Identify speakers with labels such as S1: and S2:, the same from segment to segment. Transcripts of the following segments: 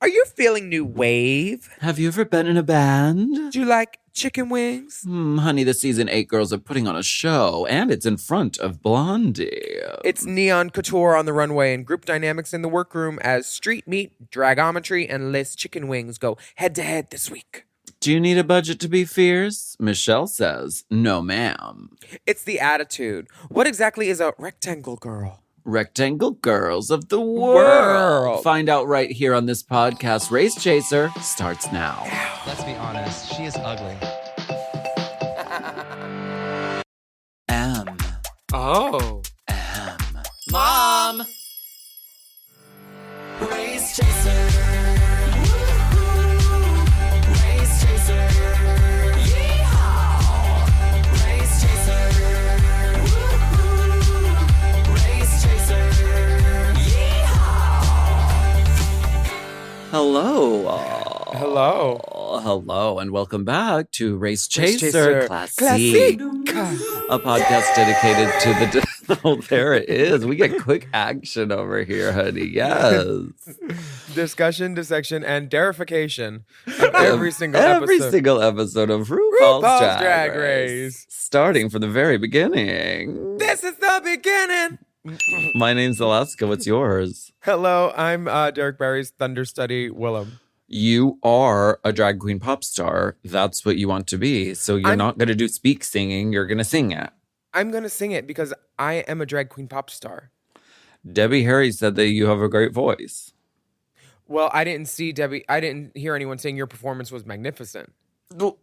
S1: Are you feeling new wave?
S2: Have you ever been in a band?
S1: Do you like chicken wings?
S2: Honey, the season 8 girls are putting on a show, and it's in front of Blondie.
S1: It's neon couture on the runway and group dynamics in the workroom as street meat, dragometry, and Liz chicken wings go head-to-head this week.
S2: Do you need a budget to be fierce? Michelle says, no, ma'am.
S1: It's the attitude. What exactly is a rectangle girl?
S2: Rectangle girls of the world. Find out right here on this podcast. Race Chaser starts now.
S3: Let's be honest, she is ugly.
S2: M.
S1: Oh.
S2: M.
S3: Mom!
S2: Race Chaser. Hello. Hello, and welcome back to Race Chaser Classic. A podcast dedicated to the... Oh, there it is. We get quick action over here, honey. Yes.
S1: Discussion, dissection, and derification of every single episode.
S2: Every single episode of RuPaul's Drag Race. Starting from the very beginning.
S1: This is the beginning.
S2: My name's Alaska. What's yours?
S1: Hello, I'm Derek Barry's Thunderstudy Willam.
S2: You are a drag queen pop star. That's what you want to be. So you're not going to do speak singing. You're going to sing it.
S1: I'm going to sing it because I am a drag queen pop star.
S2: Debbie Harry said that you have a great voice.
S1: Well, I didn't see Debbie. I didn't hear anyone saying your performance was magnificent. Bob.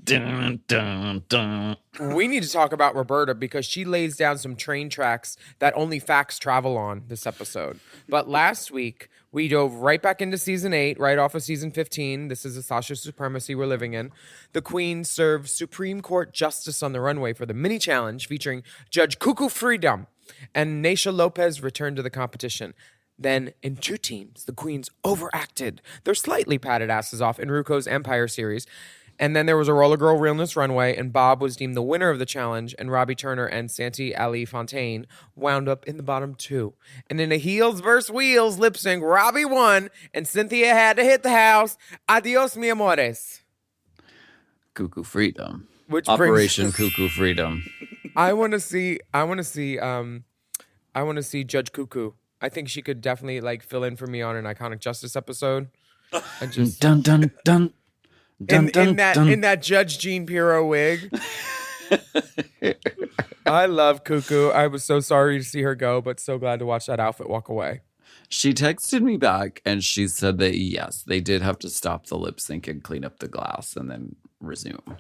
S2: Dun, dun, dun.
S1: We need to talk about Roberta because she lays down some train tracks that only facts travel on this episode. But last week, we dove right back into season 8, right off of season 15. This is the Sasha supremacy we're living in. The Queen served Supreme Court justice on the runway for the mini challenge featuring Judge Cuckoo Freedom, and Naysha Lopez returned to the competition. Then, in two teams, the queens overacted their slightly padded asses off in Ruko's Empire series. And then there was a Roller Girl Realness runway, and Bob was deemed the winner of the challenge, and Robbie Turner and Santi Ali Fontaine wound up in the bottom 2. And in a heels versus wheels lip sync, Robbie won, and Cynthia had to hit the house. Adios, mi amores.
S2: Cuckoo Freedom.
S1: Which
S2: Operation Cuckoo Freedom.
S1: I want to see Judge Cuckoo. I think she could definitely fill in for me on an Iconic Justice episode. And just
S2: dun dun dun.
S1: In that Judge Jean Pirro wig. I love Cuckoo. I was so sorry to see her go, but so glad to watch that outfit walk away.
S2: She texted me back and she said that, yes, they did have to stop the lip sync and clean up the glass and then resume.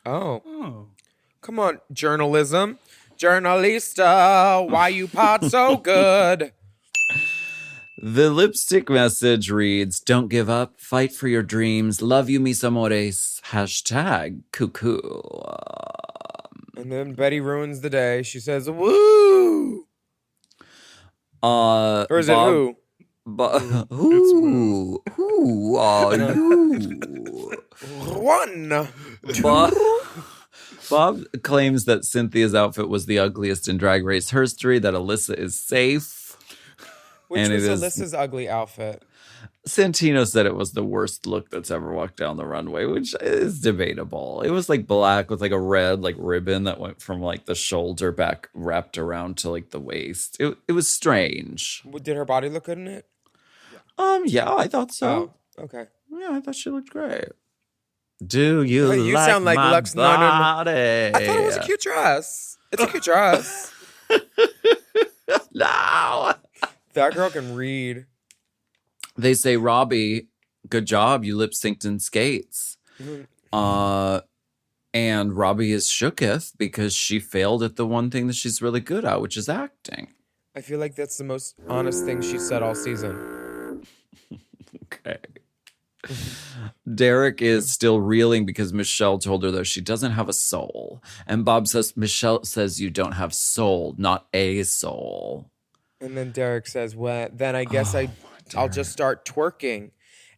S1: Oh. Come on, journalism. Journalista, why you pot so good?
S2: The lipstick message reads, don't give up, fight for your dreams, love you mis amores, #cuckoo.
S1: And then Betty ruins the day. She says, woo! Or is it who?
S2: Who are you?
S1: One.
S2: Bob claims that Cynthia's outfit was the ugliest in Drag Race history, that Alyssa is safe.
S1: Which was Alyssa's ugly outfit?
S2: Santino said it was the worst look that's ever walked down the runway, which is debatable. It was black with a red ribbon that went from the shoulder back wrapped around to the waist. It was strange.
S1: Did her body look good in it?
S2: Yeah, I thought so.
S1: Oh, okay.
S2: Yeah, I thought she looked great. Do you
S1: you
S2: like
S1: sound like
S2: my
S1: Lux
S2: body?
S1: I thought it was a cute dress. It's a cute dress.
S2: No.
S1: That girl can read.
S2: They say, Robbie, good job. You lip synced in skates. And Robbie is shooketh because she failed at the one thing that she's really good at, which is acting.
S1: I feel like that's the most honest thing she said all season.
S2: Okay. Derek is still reeling because Michelle told her that she doesn't have a soul. And Bob says, Michelle says you don't have soul, not a soul.
S1: And then Derek says, well, then I guess I'll just start twerking.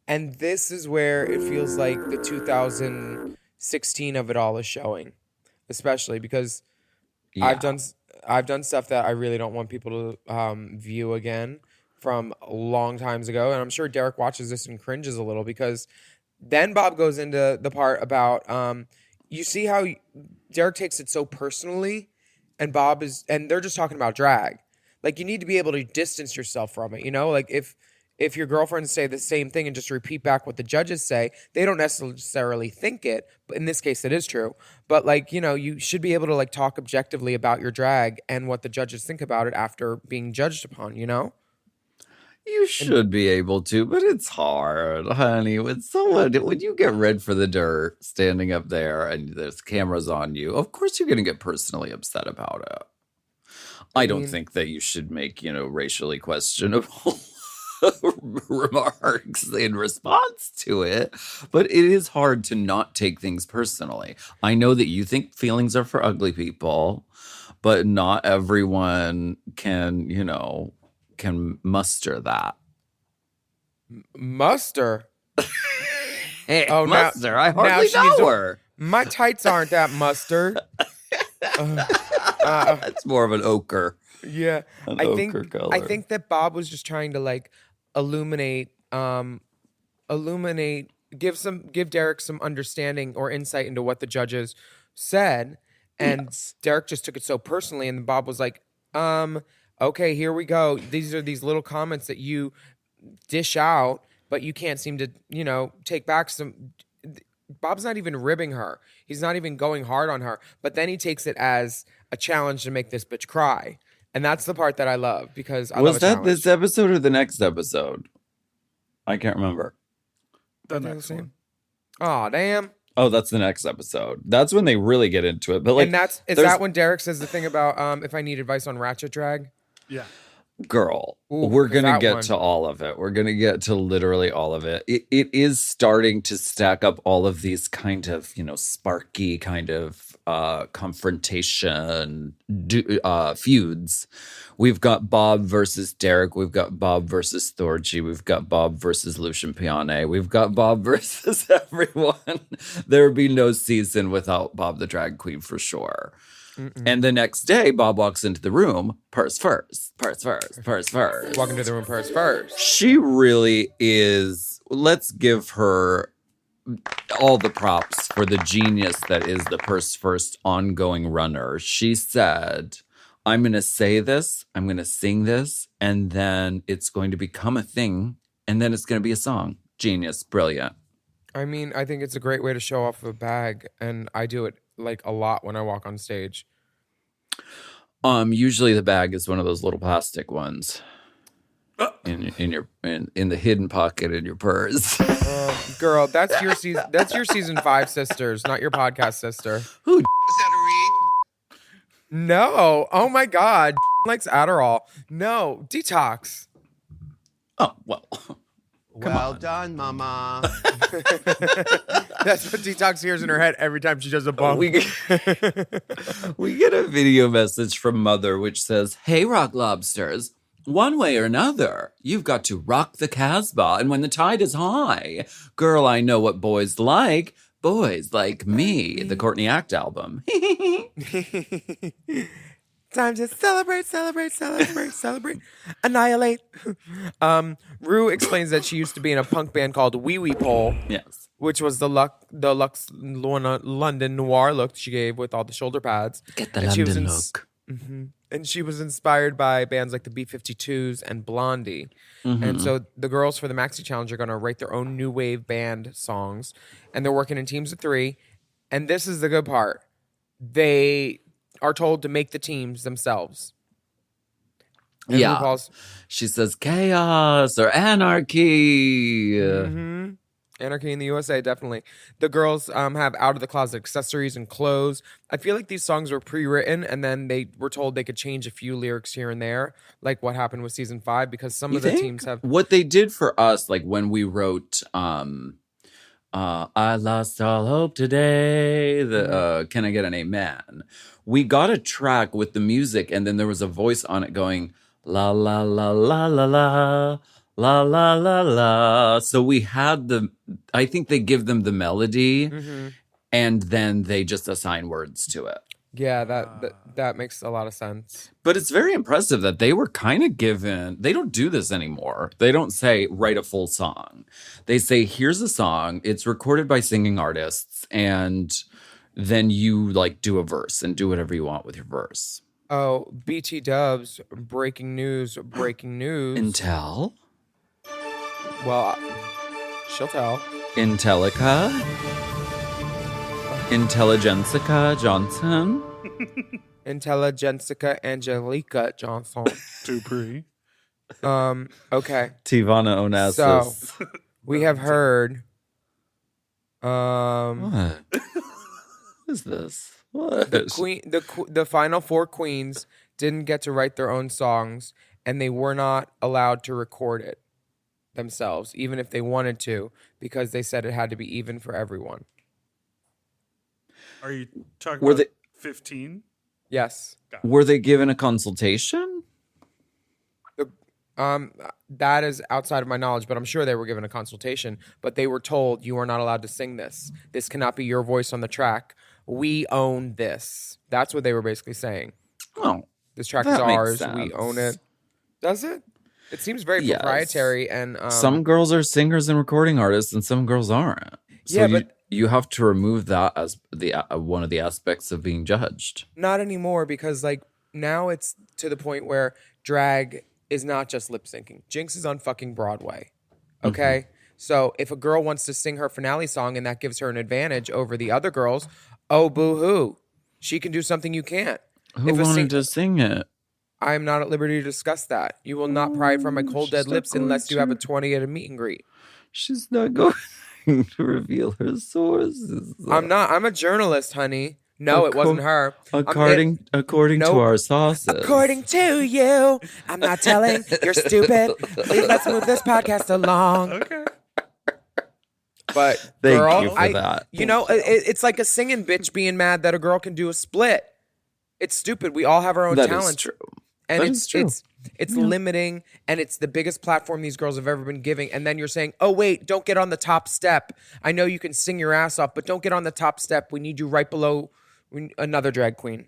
S1: And this is where it feels like the 2016 of it all is showing. Especially because I've done stuff that I really don't want people to view again from long times ago, and I'm sure Derek watches this and cringes a little because then Bob goes into the part about you see how Derek takes it so personally, and they're just talking about drag. Like, you need to be able to distance yourself from it, you know? Like, if your girlfriends say the same thing and just repeat back what the judges say, they don't necessarily think it, but in this case it is true. But like, you know, you should be able to like talk objectively about your drag and what the judges think about it after being judged upon, you know?
S2: You should be able to, but it's hard, honey. When you get red for the dirt standing up there and there's cameras on you, of course you're going to get personally upset about it. I don't think that you should make, racially questionable remarks in response to it, but it is hard to not take things personally. I know that you think feelings are for ugly people, but not everyone can muster that.
S1: Muster?
S2: Hey,
S1: Oh,
S2: muster. I hardly know her.
S1: My tights aren't that mustard.
S2: It's more of an ochre.
S1: Yeah,
S2: I think
S1: that Bob was just trying to like illuminate, give Derek some understanding or insight into what the judges said, and Derek just took it so personally, and Bob was like, okay, here we go. These are these little comments that you dish out, but you can't seem to, take back some. Bob's not even ribbing her. He's not even going hard on her. But then he takes it as a challenge to make this bitch cry. And that's the part that I love because I love a
S2: Was that
S1: challenge.
S2: this episode or the next episode? I can't remember.
S4: The next one.
S1: Oh, damn.
S2: Oh, that's the next episode. That's when they really get into it. But like,
S1: And is that when Derek says the thing about if I need advice on ratchet drag?
S4: Yeah.
S2: Girl,
S1: Ooh,
S2: we're going to
S1: that
S2: get
S1: one.
S2: to all of it. We're going to get to literally all of it. It is starting to stack up all of these kind of, sparky kind of confrontation feuds. We've got Bob versus Derek. We've got Bob versus Thorgy. We've got Bob versus Luciane Piane. We've got Bob versus everyone. There would be no season without Bob the drag queen for sure. And the next day, Bob walks into the room, purse first.
S1: Walk into the room first.
S2: She really is. Let's give her all the props for the genius that is the purse first ongoing runner. She said, I'm going to say this, I'm going to sing this, and then it's going to become a thing, and then it's going to be a song. Genius. Brilliant.
S1: I mean, I think it's a great way to show off a bag, and I do it like a lot when I walk on stage.
S2: Usually the bag is one of those little plastic ones in the hidden pocket in your purse.
S1: Girl, that's your season. That's your season 5 sisters, not your podcast sister.
S2: Who?
S3: Is that a read?
S1: No. Oh my God. Likes Adderall. No. Detox.
S2: Oh, well.
S3: Well done, mama.
S1: That's what Detox hears in her head every time she does a bump.
S2: We get a video message from Mother which says, "Hey, Rock Lobsters, one way or another, you've got to rock the Casbah. And when the tide is high, girl, I know what boys like. Boys like me." The Courtney Act album.
S1: Time to celebrate, annihilate. Rue explains that she used to be in a punk band called Wee Wee Pole,
S2: Yes.
S1: which was the Lux London noir look she gave with all the shoulder pads.
S2: Get the
S1: And she was
S2: London look.
S1: And she was inspired by bands like the B-52s and Blondie. And so the girls for the Maxi Challenge are going to write their own new wave band songs. And they're working in teams of 3. And this is the good part. They are told to make the teams themselves. And
S2: Yeah.
S1: RuPaul's,
S2: She says chaos or anarchy.
S1: Anarchy in the USA, definitely. The girls have out-of-the-closet accessories and clothes. I feel like these songs were pre-written, and then they were told they could change a few lyrics here and there, like what happened with season 5, because some of the teams have...
S2: What they did for us, like when we wrote I lost all hope today, Can I Get an Amen? We got a track with the music, and then there was a voice on it going, la, la, la, la, la, la. La la la la. So we had I think they give them the melody and then they just assign words to it.
S1: Yeah, that makes a lot of sense.
S2: But it's very impressive that they were kind of given, they don't do this anymore. They don't say, write a full song. They say, here's a song. It's recorded by singing artists. And then you like do a verse and do whatever you want with your verse.
S1: Oh, BT Dubs, breaking news.
S2: Intel?
S1: Well, she'll tell.
S2: Intellica? Intelligensica Johnson?
S1: Intelligensica Angelica Johnson.
S4: Dupree.
S1: Okay.
S2: Tivana Onassis.
S1: So, we have heard...
S2: What? What is this? What?
S1: The final 4 queens didn't get to write their own songs, and they were not allowed to record it themselves, even if they wanted to, because they said it had to be even for everyone.
S4: Are you talking about 15?
S1: Yes.
S2: Were they given a consultation?
S1: That is outside of my knowledge, but I'm sure they were given a consultation. But they were told, you are not allowed to sing this. This cannot be your voice on the track. We own this. That's what they were basically saying.
S2: Oh,
S1: this track is ours. We own it. Does it? It seems very proprietary. And
S2: some girls are singers and recording artists, and some girls aren't. So
S1: yeah, but
S2: you have to remove that as the one of the aspects of being judged.
S1: Not anymore, because like now it's to the point where drag is not just lip syncing. Jinx is on fucking Broadway. Okay? Mm-hmm. So if a girl wants to sing her finale song and that gives her an advantage over the other girls, oh boo-hoo. She can do something you can't.
S2: Who wanted to sing it?
S1: I am not at liberty to discuss that. You will not pry from my cold dead lips unless you have a 20 at a meet and greet.
S2: She's not going to reveal her sources.
S1: I'm not. I'm a journalist, honey. No, it wasn't her.
S2: According to our sources.
S1: According to you. I'm not telling. You're stupid. Please let's move this podcast along.
S4: Okay.
S1: But
S2: thank
S1: girl,
S2: you for that.
S1: You know, it's like a singing bitch being mad that a girl can do a split. It's stupid. We all have our own talent.
S2: That is true.
S1: And
S2: that is true.
S1: It's limiting, and it's the biggest platform these girls have ever been giving. And then you're saying, oh, wait, don't get on the top step. I know you can sing your ass off, but don't get on the top step. We need you right below another drag queen.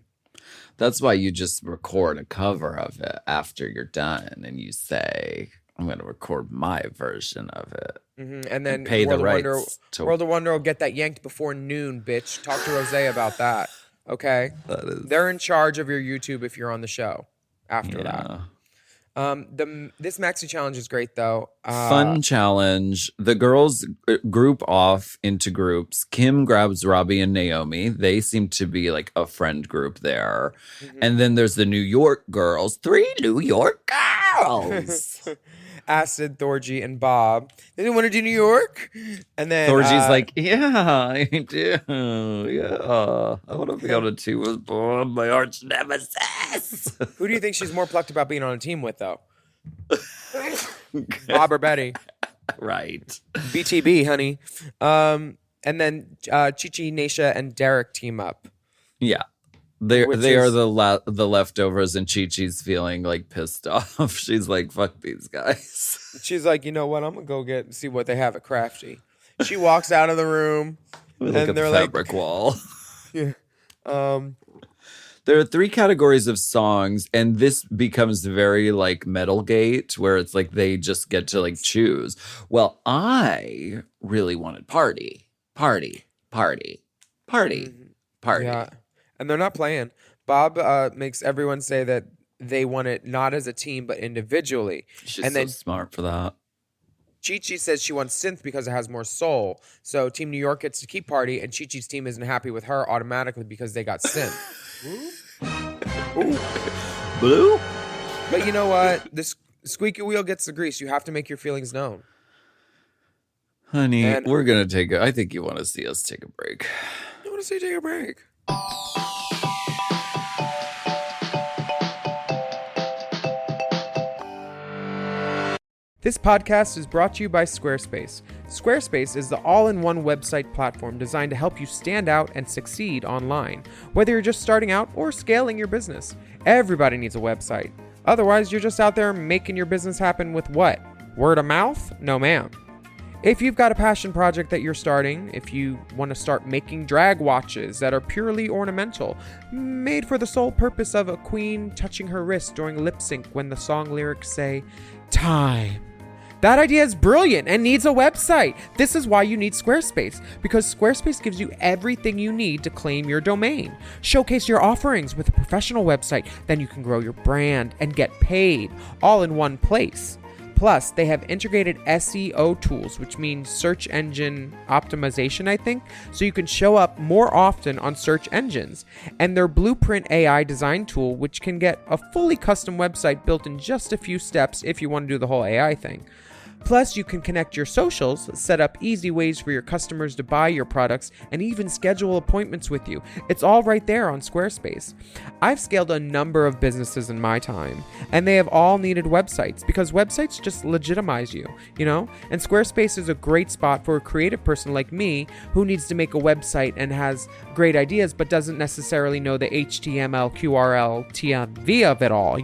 S2: That's why you just record a cover of it after you're done, and you say, I'm going to record my version of it.
S1: Mm-hmm. And then
S2: pay
S1: World
S2: the rights.
S1: World of Wonder will get that yanked before noon, bitch. Talk to Rose about that. Okay? They're in charge of your YouTube if you're on the show after that. This maxi challenge is great though.
S2: Fun challenge. The girls group off into groups. Kim grabs Robbie and Naomi. They seem to be like a friend group there. Mm-hmm. And then there's the New York girls. 3 New York girls.
S1: Acid, Thorgy, and Bob. They didn't want to do New York. And then
S2: Thorgy's like, yeah, I do. Yeah. I want to be on a team with Bob, my arch nemesis.
S1: Who do you think she's more plucked about being on a team with, though? Bob or Betty?
S2: Right.
S1: BTB, honey. And then Chi Chi, Naisha, and Derek team up.
S2: Yeah. They are the leftovers, and Chi Chi's feeling like pissed off. She's like, "Fuck these guys."
S1: She's like, "You know what? I'm gonna go see what they have at Crafty." She walks out of the room, and they're like,
S2: fabric wall.
S1: Yeah.
S2: There are 3 categories of songs, and this becomes very like Metalgate, where it's like they just get to like choose. Well, I really wanted party.
S1: Yeah. And they're not playing. Bob makes everyone say that they want it not as a team, but individually.
S2: She's
S1: and then
S2: so smart for that.
S1: Chi Chi says she wants synth because it has more soul. So Team New York gets to keep party, and Chi Chi's team isn't happy with her automatically because they got synth.
S2: Ooh. Blue?
S1: But you know what? This squeaky wheel gets the grease. You have to make your feelings known.
S2: Honey, we're going to I think you want to see us take a break.
S1: I want to say take a break. This podcast is brought to you by Squarespace. Squarespace is the all-in-one website platform designed to help you stand out and succeed online. Whether you're just starting out or scaling your business, everybody needs a website. Otherwise, you're just out there making your business happen with what? Word of mouth? No, ma'am. If you've got a passion project that you're starting, if you want to start making drag watches that are purely ornamental, made for the sole purpose of a queen touching her wrist during lip sync when the song lyrics say, time. That idea is brilliant and needs a website. This is why you need Squarespace, because Squarespace gives you everything you need to claim your domain. Showcase your offerings with a professional website, then you can grow your brand and get paid all in one place. Plus, they have integrated SEO tools, which means search engine optimization, I think, so you can show up more often on search engines. And their Blueprint AI design tool, which can get a fully custom website built in just a few steps if you want to do the whole AI thing. Plus, you can connect your socials, set up easy ways for your customers to buy your products, and even schedule appointments with you. It's all right there on Squarespace. I've scaled a number of businesses in my time, and they have all needed websites because websites just legitimize you, And Squarespace is a great spot for a creative person like me who needs to make a website and has great ideas but doesn't necessarily know the HTML, QRL, TMV of it all,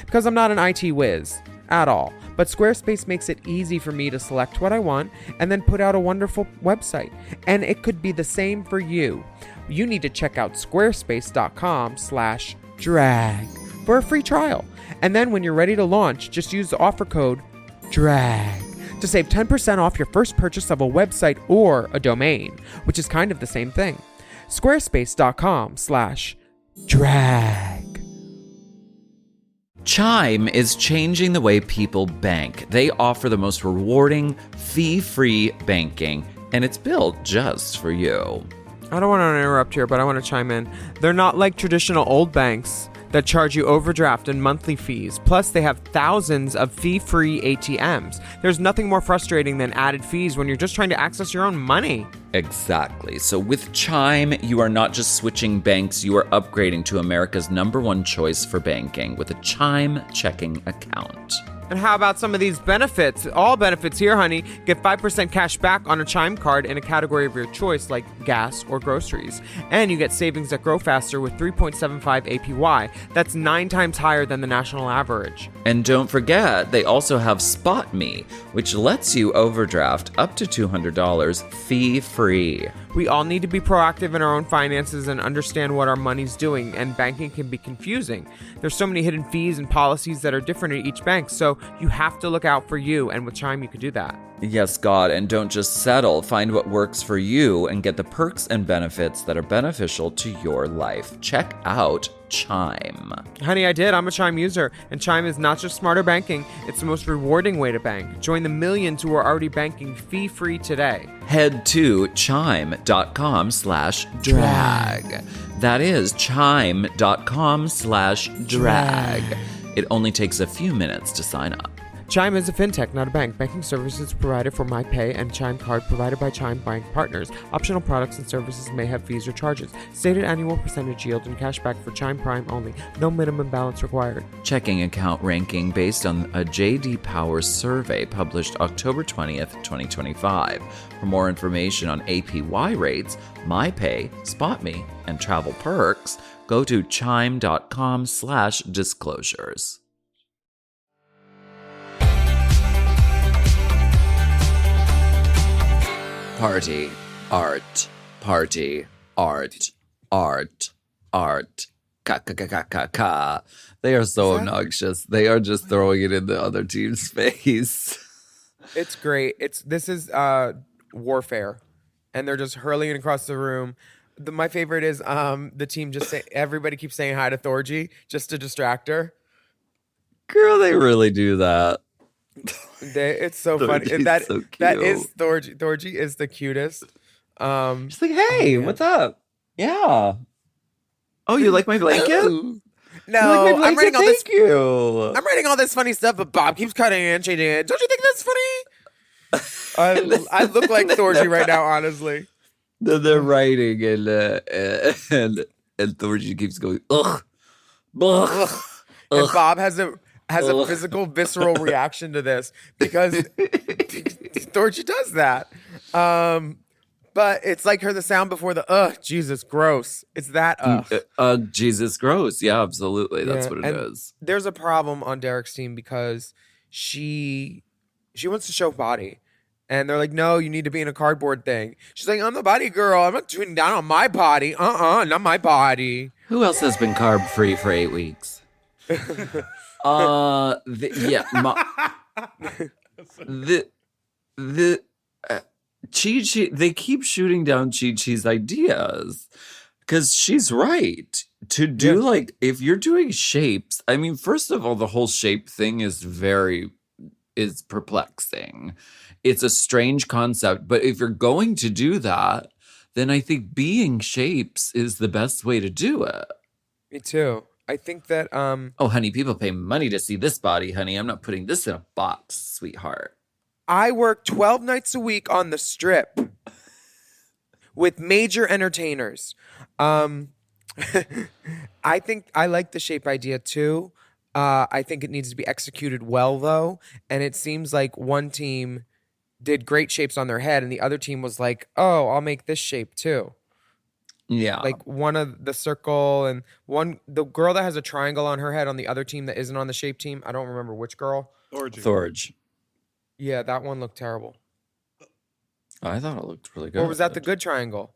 S1: Because I'm not an IT whiz at all. But Squarespace makes it easy for me to select what I want and then put out a wonderful website. And it could be the same for you. You need to check out squarespace.com/drag for a free trial. And then when you're ready to launch, just use the offer code DRAG to save 10% off your first purchase of a website or a domain, which is kind of the same thing. Squarespace.com/drag.
S2: Chime is changing the way people bank. They offer the most rewarding, fee-free banking, and it's built just for you.
S1: I don't want to interrupt here, but I want to chime in. They're not like traditional old banks that charge you overdraft and monthly fees. Plus, they have thousands of fee-free ATMs. There's nothing more frustrating than added fees when you're just trying to access your own money.
S2: Exactly. So with Chime, you are not just switching banks, you are upgrading to America's #1 choice for banking with a Chime checking account.
S1: And how about some of these benefits? All benefits here, honey. Get 5% cash back on a Chime card in a category of your choice, like gas or groceries. And you get savings that grow faster with 3.75 APY. That's 9 times higher than the national average.
S2: And don't forget, they also have Spot Me, which lets you overdraft up to $200 fee-free.
S1: We all need to be proactive in our own finances and understand what our money's doing, and banking can be confusing. There's so many hidden fees and policies that are different at each bank, so you have to look out for you, and with Chime you can do that.
S2: Yes, God, and don't just settle. Find what works for you and get the perks and benefits that are beneficial to your life. Check out Chime.
S1: Honey, I did. I'm a Chime user, and Chime is not just smarter banking, it's the most rewarding way to bank. Join the millions who are already banking fee-free today.
S2: Head to chime.com/drag. That is chime.com/drag. It only takes a few minutes to sign up.
S1: Chime is a fintech, not a bank. Banking services provided for MyPay and Chime Card provided by Chime Bank Partners. Optional products and services may have fees or charges. Stated annual percentage yield and cashback for Chime Prime only. No minimum balance required.
S2: Checking account ranking based on a J.D. Power survey published October 20th, 2025. For more information on APY rates, MyPay, SpotMe, and travel perks, go to chime.com/disclosures. Party, art, party, art, art, art. Ka ka ka ka ka ka. They are so obnoxious. They are just throwing it in the other team's face.
S1: It's great. This is warfare, and they're just hurling it across the room. My favorite is the team everybody keeps saying hi to Thorgy just to distract her.
S2: Girl, they really do that.
S1: It's so funny.
S2: So
S1: That
S2: cute.
S1: is Thorgy. Thorgy is the cutest.
S2: She's like, hey, what's up? Yeah. Oh, you like my blanket?
S1: No,
S2: You like my
S1: I'm writing
S2: blanket?
S1: all this.
S2: Thank you.
S1: I'm writing all this funny stuff, but Bob keeps cutting it and changing it. Don't you think that's funny? I look like Thorgy right now, honestly.
S2: Then they're writing and Thorgy keeps going, ugh, ugh.
S1: And Bob has a physical, visceral reaction to this because Thorgy does that. But it's like the sound before the Jesus, gross. It's that
S2: Jesus, gross. Yeah, absolutely. That's what it is.
S1: There's a problem on Derek's team because she wants to show body, And they're like, no, you need to be in a cardboard thing. She's like, I'm a body girl. I'm not tuning down on my body. Not my body.
S2: Who else has been carb free for 8 weeks? The Chi Chi, they keep shooting down Chi Chi's ideas because she's right. To do like, if you're doing shapes, I mean, first of all, the whole shape thing is perplexing. It's a strange concept, but if you're going to do that, then I think being shapes is the best way to do it.
S1: Me too. I think that
S2: oh, honey, people pay money to see this body, honey. I'm not putting this in a box, sweetheart.
S1: I work 12 nights a week on the strip with major entertainers. I think I like the shape idea too. I think it needs to be executed well though, and it seems like one team did great shapes on their head and the other team was like, "Oh, I'll make this shape too."
S2: Yeah.
S1: Like one of the circle and the girl that has a triangle on her head on the other team that isn't on the shape team. I don't remember which girl.
S2: Thorge.
S1: Yeah, that one looked terrible.
S2: I thought it looked really good.
S1: Or was that the good triangle?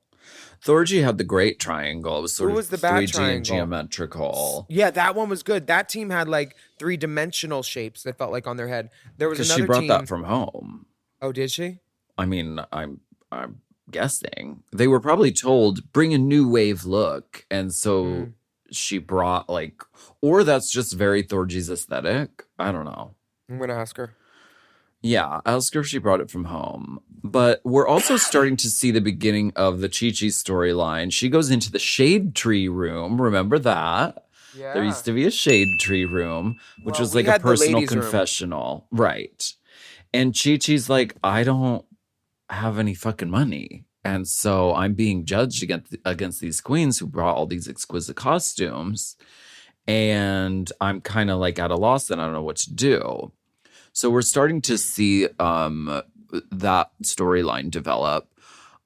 S2: Thorgy had the great triangle. It was sort of
S1: the bad
S2: 3D
S1: triangle?
S2: and geometrical.
S1: Yeah, that one was good. That team had like 3-dimensional shapes that felt like on their head. There was
S2: Because
S1: another
S2: she brought
S1: team.
S2: that from home.
S1: Oh, did she?
S2: I mean, I'm guessing they were probably told bring a new wave look, and so she brought like, or that's just very Thorgy's aesthetic. I don't know.
S1: I'm gonna ask her.
S2: Yeah, ask her if she brought it from home. But we're also starting to see the beginning of the Chi Chi storyline. She goes into the shade tree room. Remember that?
S1: Yeah.
S2: There used to be a shade tree room, which was like a
S1: had the
S2: personal
S1: ladies' room.
S2: confessional. Right. And Chi Chi's like, I don't have any fucking money. And so I'm being judged against these queens who brought all these exquisite costumes. And I'm kind of like at a loss and I don't know what to do. So we're starting to see that storyline develop.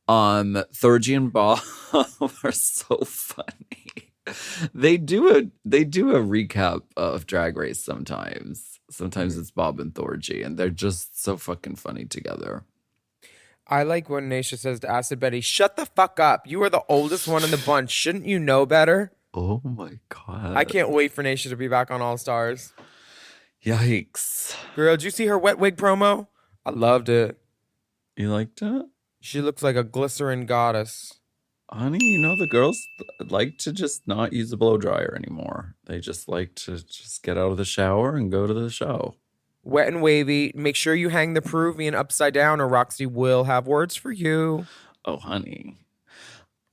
S2: Thorgy and Bob are so funny. They do a recap of Drag Race sometimes. Sometimes it's Bob and Thorgy, and they're just so fucking funny together.
S1: I like when Naisha says to Acid Betty, "Shut the fuck up. You are the oldest one in the bunch. Shouldn't you know better?"
S2: Oh my God.
S1: I can't wait for Naisha to be back on All Stars.
S2: Yikes.
S1: Girl, did you see her wet wig promo? I loved it.
S2: You liked it?
S1: She looks like a glycerin goddess.
S2: Honey, you know the girls like to just not use a blow dryer anymore. They just like to just get out of the shower and go to the show.
S1: Wet and wavy. Make sure you hang the Peruvian upside down or Roxy will have words for you.
S2: Oh, honey.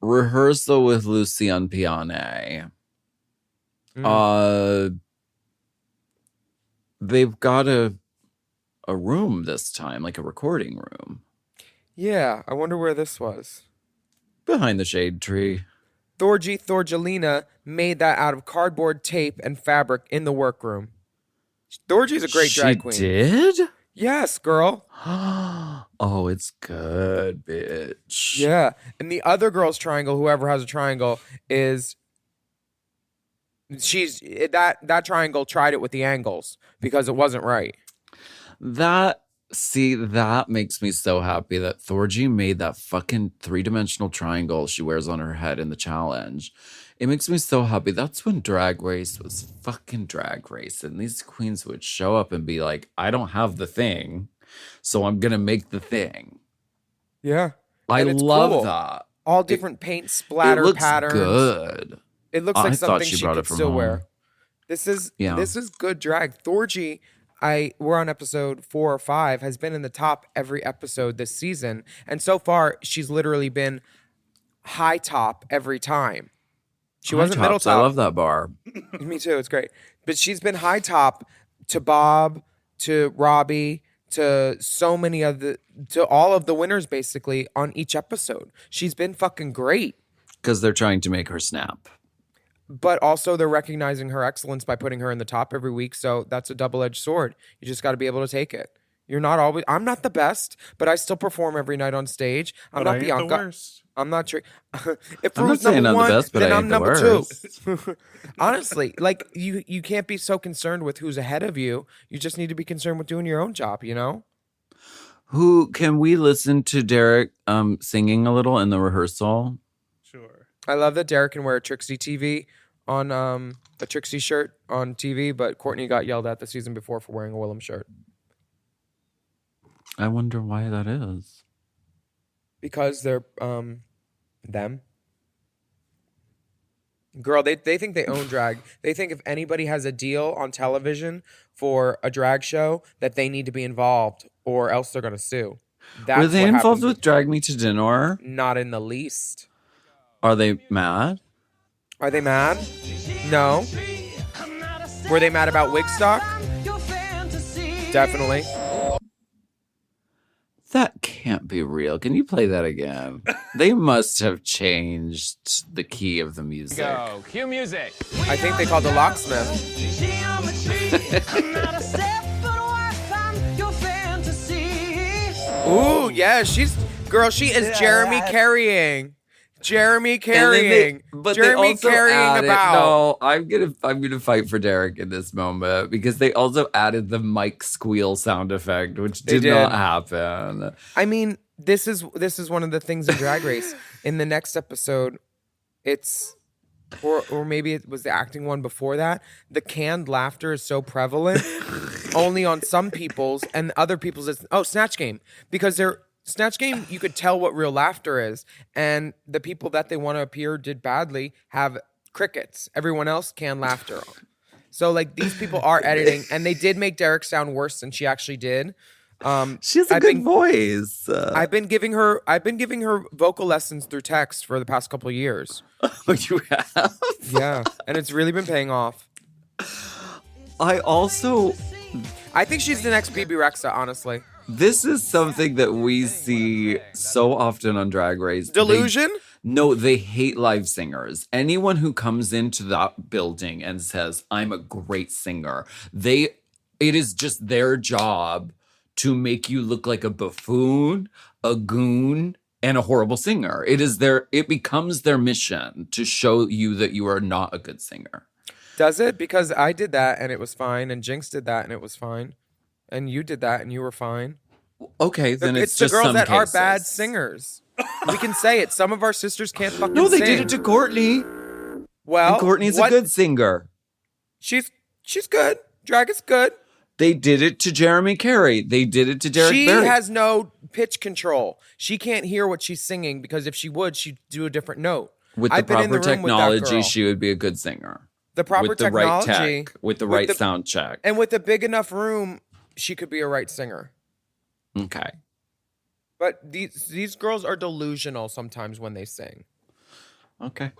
S2: Rehearsal with Luciane Piane. They've got a room this time, like a recording room.
S1: Yeah, I wonder where this was.
S2: Behind the shade tree.
S1: Thorgelina made that out of cardboard, tape, and fabric in the workroom. Thorgy's a great drag queen.
S2: She did?
S1: Yes, girl.
S2: Oh, it's good, bitch.
S1: Yeah. And the other girl's triangle, whoever has a triangle, is that triangle tried it with the angles because it wasn't right.
S2: That makes me so happy that Thorgy made that fucking 3-dimensional triangle she wears on her head in the challenge. It makes me so happy. That's when Drag Race was fucking Drag Race. And these queens would show up and be like, I don't have the thing, so I'm going to make the thing.
S1: Yeah.
S2: I love that.
S1: All different paint splatter patterns.
S2: It looks good.
S1: It looks like something she could still wear. This is good drag. Thorgy, we're on episode 4 or 5, has been in the top every episode this season. And so far, she's literally been high top every time. She wasn't middle top.
S2: I love that bar.
S1: Me too. It's great. But she's been high top to Bob, to Robbie, to to all of the winners basically on each episode. She's been fucking great.
S2: Because they're trying to make her snap.
S1: But also they're recognizing her excellence by putting her in the top every week. So that's a double-edged sword. You just got to be able to take it. I'm not the best, but I still perform every night on stage. I'm not Bianca.
S4: The worst.
S1: I'm not sure. If
S2: I'm not saying I'm the best, but
S1: then
S2: I
S1: I'm
S2: ain't the
S1: number
S2: worst.
S1: 2. Honestly, like you can't be so concerned with who's ahead of you. You just need to be concerned with doing your own job, you know?
S2: Who can we listen to Derek singing a little in the rehearsal?
S4: Sure.
S1: I love that Derek can wear a Trixie TV on a Trixie shirt on TV, but Courtney got yelled at the season before for wearing a Willam shirt.
S2: I wonder why that is.
S1: Because they're them. Girl, they think they own drag. They think if anybody has a deal on television for a drag show that they need to be involved or else they're going to sue.
S2: Were they
S1: what
S2: involved
S1: happens
S2: with Drag Me to Dinner?
S1: Not in the least.
S2: Are they mad?
S1: Are they mad? No. Were they mad about Wigstock? Definitely.
S2: That can't be real. Can you play that again? They must have changed the key of the music.
S5: Go. Cue music.
S1: I think they called the locksmith. Ooh, yeah, she is Jeremy carrying. Jeremy carrying.
S2: But
S1: Jeremy
S2: they also
S1: carrying
S2: added,
S1: about.
S2: No, I'm gonna fight for Derek in this moment because they also added the mic squeal sound effect, which did not happen.
S1: I mean, this is one of the things in Drag Race. In the next episode, it's or maybe it was the acting one before that. The canned laughter is so prevalent, only on some people's and other people's. Snatch Game, because Snatch Game, you could tell what real laughter is, and the people that they want to appear did badly have crickets. Everyone else canned laughter. So like these people are editing, and they did make Derek sound worse than she actually did.
S2: She has a good voice.
S1: I've been giving her vocal lessons through text for the past couple of years.
S2: Oh, you have?
S1: Yeah, and it's really been paying off.
S2: I
S1: think she's the next BB Rexa, honestly.
S2: This is something that we see so often on Drag Race.
S1: Delusion?
S2: They hate live singers. Anyone who comes into that building and says, I'm a great singer, it is just their job to make you look like a buffoon, a goon, and a horrible singer. It becomes their mission to show you that you are not a good singer.
S1: Does it? Because I did that and it was fine, and Jinx did that and it was fine. And you did that, and you were fine.
S2: Okay, then it's
S1: the
S2: just
S1: girls
S2: some
S1: that
S2: cases.
S1: are bad singers. We can say it. Some of our sisters can't fucking
S2: No, they
S1: sing.
S2: did it to Courtney.
S1: Well,
S2: And Courtney's a good singer.
S1: She's good. Drag is good.
S2: They did it to Jeremy Carey. They did it to Derek
S1: She
S2: Barry.
S1: has no pitch control. She can't hear what she's singing because if she would, she'd do a different note.
S2: With the
S1: I've been in
S2: proper
S1: the room with that
S2: technology,
S1: girl.
S2: she would be a good singer.
S1: The proper
S2: with the
S1: technology,
S2: right tech, with the right sound check,
S1: and with a big enough room, she could be a right singer.
S2: Okay.
S1: But these girls are delusional sometimes when they sing.
S2: Okay.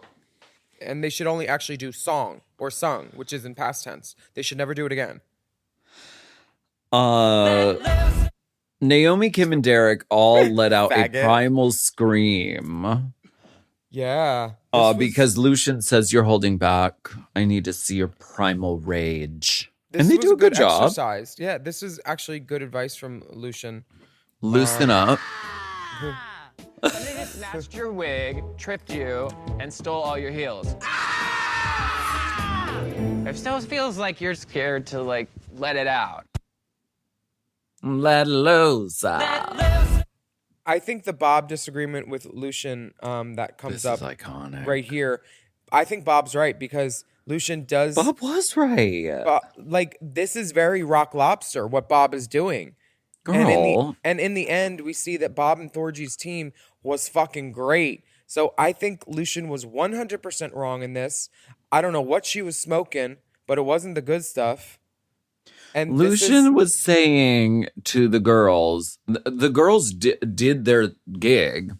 S1: And they should only actually do song or sung, which is in past tense. They should never do it again.
S2: Naomi, Kim, and Derek all let out a
S1: Faggot.
S2: primal scream.
S1: Yeah.
S2: Because Lucian says, you're holding back. I need to see your primal rage.
S1: This
S2: And they
S1: was
S2: do a good job.
S1: exercise. Yeah, this is actually good advice from Lucian.
S2: Loosen up.
S5: Somebody just snatched your wig, tripped you, and stole all your heels. It still feels like you're scared to, let it out.
S2: Let loose.
S1: I think the Bob disagreement with Lucian that comes
S2: This
S1: up
S2: is iconic.
S1: right here, I think Bob's right because Lucian does...
S2: Bob was right.
S1: this is very Rock Lobster, what Bob is doing.
S2: Girl.
S1: And in the end, we see that Bob and Thorgy's team was fucking great. So I think Lucian was 100% wrong in this. I don't know what she was smoking, but it wasn't the good stuff. And
S2: Lucian was saying to the girls, the girls did their gig,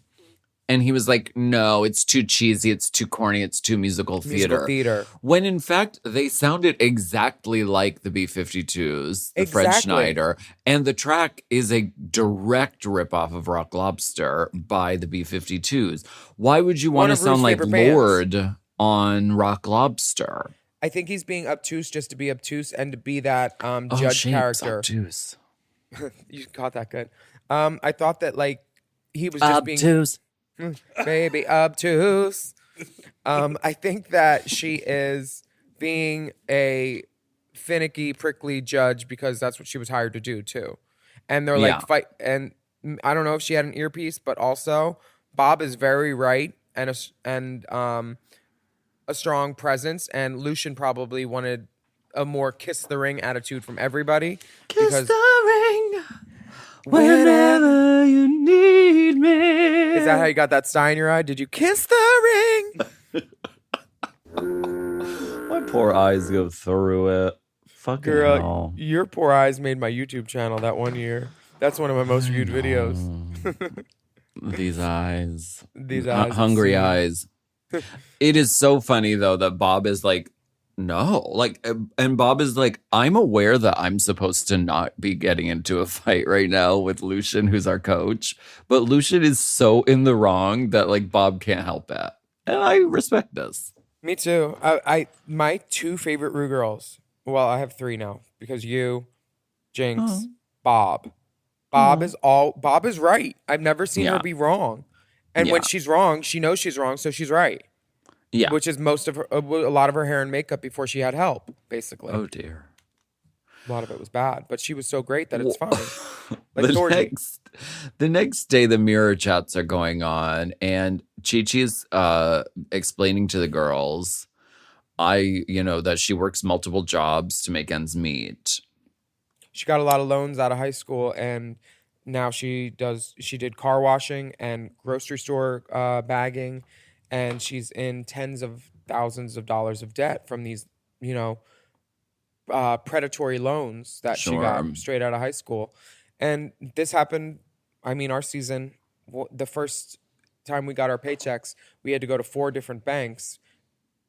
S2: and he was like, no, it's too cheesy, it's too corny, it's too musical theater. When in fact, they sounded exactly like the B-52s, the Fred Schneider, and the track is a direct ripoff of Rock Lobster by the B-52s. Why would you want to sound like Lord on Rock Lobster?
S1: I think he's being obtuse just to be obtuse and to be that judge character.
S2: Obtuse.
S1: You caught that good. I thought that he was just
S2: obtuse.
S1: Baby obtuse. I think that she is being a finicky, prickly judge because that's what she was hired to do too. And they're fight, and I don't know if she had an earpiece, but also Bob is very right and a strong presence, and Lucian probably wanted a more kiss the ring attitude from everybody.
S2: Kiss the ring whenever you need me.
S1: Is that how you got that sty in your eye? Did you kiss the ring?
S2: My poor eyes go through it. Fucking
S1: Girl,
S2: hell.
S1: your poor eyes made my YouTube channel that one year. That's one of my most viewed videos.
S2: These eyes.
S1: These eyes.
S2: Hungry eyes. It is so funny, though, that Bob is like, no. Like, and Bob is like, I'm aware that I'm supposed to not be getting into a fight right now with Lucian, who's our coach. But Lucian is so in the wrong that, like, Bob can't help it. And I respect this.
S1: Me too. I my two favorite Rue girls. Well, I have three now because you, Jinx, Bob. Bob is right. I've never seen her be wrong. And when she's wrong, she knows she's wrong, so she's right.
S2: Yeah.
S1: Which is most of her, a lot of her hair and makeup before she had help, basically.
S2: Oh, dear.
S1: A lot of it was bad, but she was so great that it's fine. Like
S2: the next day, the mirror chats are going on, and Chi Chi's explaining to the girls, that she works multiple jobs to make ends meet.
S1: She got a lot of loans out of high school, and now she did car washing and grocery store bagging, and she's in tens of thousands of dollars of debt from these, predatory loans that she got straight out of high school. And this happened, our season, the first time we got our paychecks, we had to go to 4 different banks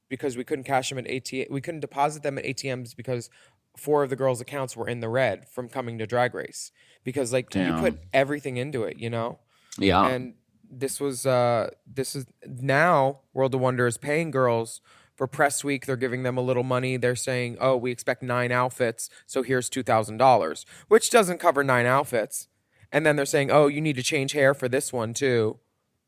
S1: because we couldn't cash them at ATM. We couldn't deposit them at ATMs because 4 of the girls' accounts were in the red from coming to Drag Race because you put everything into it,
S2: Yeah.
S1: And this is now World of Wonder is paying girls for press week. They're giving them a little money. They're saying, oh, we expect 9 outfits, so here's $2,000, which doesn't cover 9 outfits. And then they're saying, oh, you need to change hair for this one too.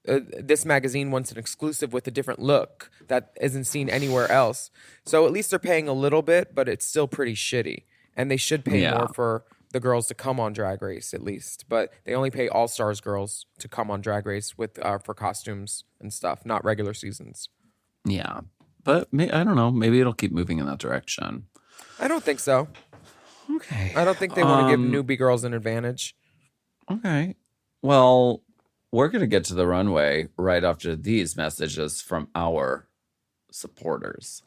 S1: This magazine wants an exclusive with a different look that isn't seen anywhere else. So at least they're paying a little bit, but it's still pretty shitty. And they should pay more for the girls to come on Drag Race at least. But they only pay All Stars girls to come on Drag Race with for costumes and stuff, not regular seasons.
S2: Yeah. But I don't know. Maybe it'll keep moving in that direction.
S1: I don't think so.
S2: Okay.
S1: I don't think they want to give newbie girls an advantage.
S2: Okay. Well, we're going to get to the runway right after these messages from our supporters.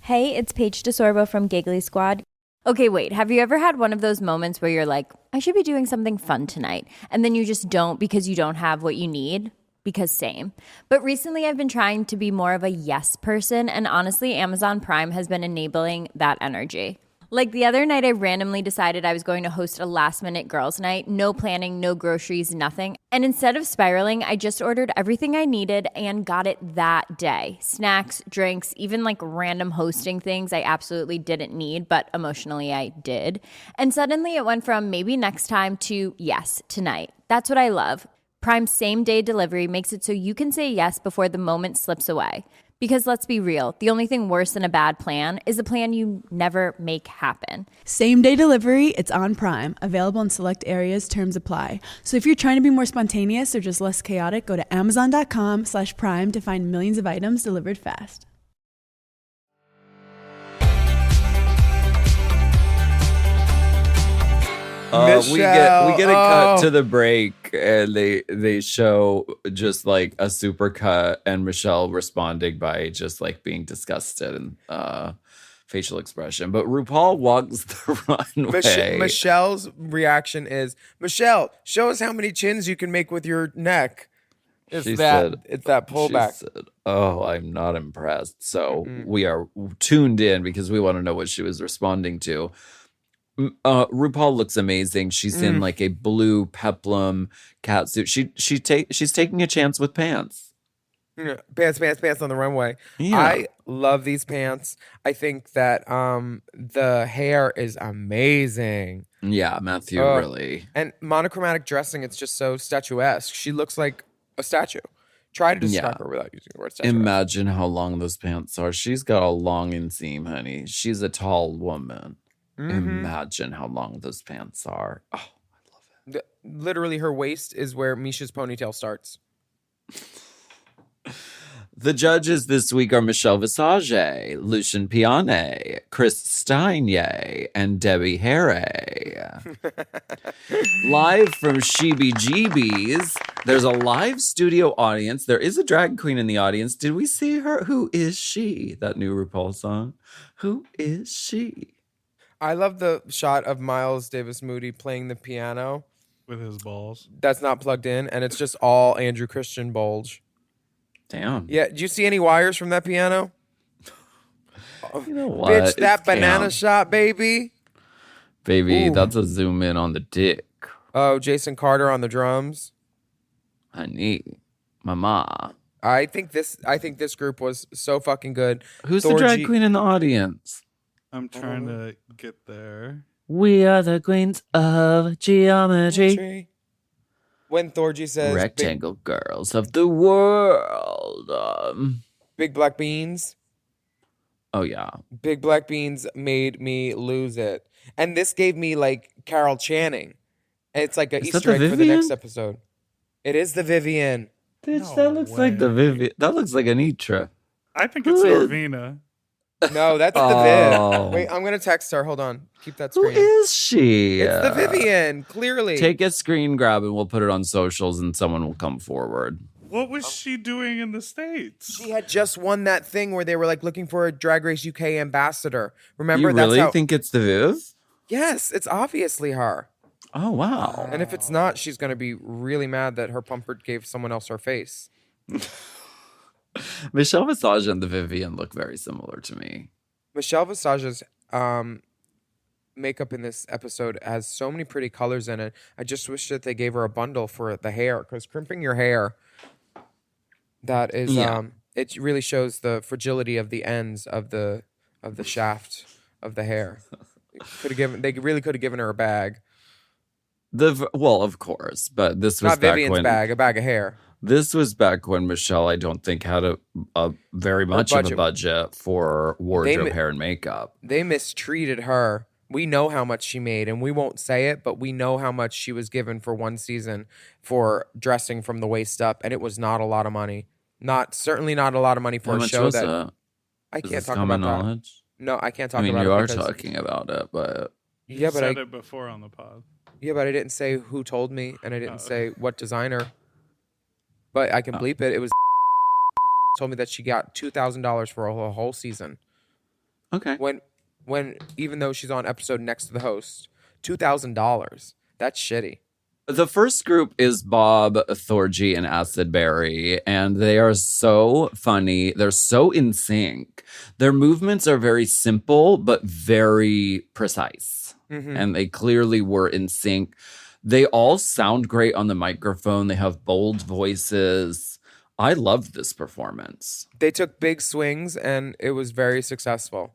S6: Hey, it's Paige DeSorbo from Giggly Squad. Okay, wait, have you ever had one of those moments where you're like, I should be doing something fun tonight, and then you just don't because you don't have what you need? Because same. But recently I've been trying to be more of a yes person, and honestly, Amazon Prime has been enabling that energy. Like the other night, I randomly decided I was going to host a last-minute girls' night. No planning, no groceries, nothing. And instead of spiraling, I just ordered everything I needed and got it that day. Snacks, drinks, even like random hosting things I absolutely didn't need, but emotionally I did. And suddenly it went from maybe next time to yes, tonight. That's what I love. Prime's same-day delivery makes it so you can say yes before the moment slips away. Because let's be real, the only thing worse than a bad plan is a plan you never make happen.
S7: Same-day delivery, it's on Prime. Available in select areas, terms apply. So if you're trying to be more spontaneous or just less chaotic, go to amazon.com/prime to find millions of items delivered fast.
S2: We get a cut to the break, and they show just like a super cut, and Michelle responding by just like being disgusted and facial expression. But RuPaul walks the runway.
S1: Michelle's reaction is, Michelle, show us how many chins you can make with your neck. It's that pullback.
S2: She said, oh, I'm not impressed. So we are tuned in because we want to know what she was responding to. RuPaul looks amazing. She's in like a blue peplum catsuit. She's taking a chance with pants.
S1: Pants on the runway.
S2: Yeah.
S1: I love these pants. I think that the hair is amazing.
S2: Yeah, Matthew really.
S1: And monochromatic dressing, it's just so statuesque. She looks like a statue. Try to describe her without using the word statuesque.
S2: Imagine how long those pants are. She's got a long inseam, honey. She's a tall woman. Imagine how long those pants are. Oh, I love it.
S1: Literally, her waist is where Misha's ponytail starts.
S2: The judges this week are Michelle Visage, Luciane Piane, Chris Steinye, and Debbie Harry. Live from Sheebie-Jeebies, there's a live studio audience. There is a drag queen in the audience. Did we see her? Who is she? That new RuPaul song. Who is she?
S1: I love the shot of Miles Davis Moody playing the piano.
S4: With his balls.
S1: That's not plugged in, and it's just all Andrew Christian bulge.
S2: Damn.
S1: Yeah, did you see any wires from that piano?
S2: You know what?
S1: Bitch, that
S2: It's
S1: banana
S2: camp.
S1: shot, baby.
S2: Baby,
S1: Ooh.
S2: that's a zoom in on the dick.
S1: Oh, Jason Carter on the drums.
S2: Honey, mama.
S1: I think this group was so fucking good.
S2: Who's the drag queen in the audience?
S4: I'm trying to get there.
S2: We are the queens of geometry.
S1: When Thorgy says
S2: Rectangle girls of the world.
S1: big black beans.
S2: Oh, yeah.
S1: Big black beans made me lose it. And this gave me like Carol Channing. It's like an
S2: Is that
S1: Easter
S2: the
S1: egg for the next
S2: Vivian?
S1: episode. It is the Vivian.
S2: Bitch,
S4: No
S2: that looks like the
S4: way.
S2: Vivian. That looks like Anitra.
S4: I think it's
S2: Who is-
S4: Norvina.
S1: No, that's the
S2: Oh.
S1: Viv. Wait, I'm going to text her. Hold on. Keep that
S2: Who
S1: screen.
S2: is she?
S1: It's the Vivian, clearly.
S2: Take a screen grab and we'll put it on socials and someone will come forward.
S4: What was she doing in the States?
S1: She had just won that thing where they were like looking for a Drag Race UK ambassador. Remember?
S2: You really
S1: That's how.
S2: think it's the Viv?
S1: Yes, it's obviously her.
S2: Oh, wow.
S1: And if it's not, she's going to be really mad that her pumper gave someone else her face.
S2: Michelle Visage and the Vivian look very similar to me.
S1: Michelle Visage's makeup in this episode has so many pretty colors in it. I just wish that they gave her a bundle for the hair, because crimping your hair, that is,
S2: Yeah.
S1: it really shows the fragility of the ends of the shaft of the hair. They really could have given her a bag,
S2: Well, of course, but this was
S1: not
S2: back
S1: Vivian's
S2: when
S1: bag, a bag of hair.
S2: this was back when Michelle, I don't think, had a very much of a
S1: budget.
S2: budget for wardrobe,
S1: ma-
S2: hair, and makeup.
S1: They mistreated her. We know how much she made, and we won't say it, but we know how much she was given for one season for dressing from the waist up, and it was not a lot of money. Certainly not a lot of money for
S2: How
S1: a
S2: much
S1: show
S2: was
S1: that
S2: it?
S1: I
S2: Is
S1: can't
S2: this
S1: talk
S2: common
S1: about that.
S2: knowledge?
S1: No, I can't talk
S2: I mean,
S1: about
S2: you
S1: it
S2: are
S1: because-
S2: talking about it, but
S4: You
S1: Yeah, but
S4: said
S1: I-
S4: it before on the pod.
S1: Yeah, but I didn't say who told me, and I didn't say what designer. But I can bleep it. It was told me that she got $2,000 for a whole season.
S2: okay.
S1: When even though she's on episode next to the host, $2,000. That's shitty.
S2: The first group is Bob, Thorgy, and Acid Berry, and they are so funny. They're so in sync. Their movements are very simple, but very precise. And they clearly were in sync. They all sound great on the microphone. They have bold voices. I loved this performance.
S1: They took big swings, and it was very successful.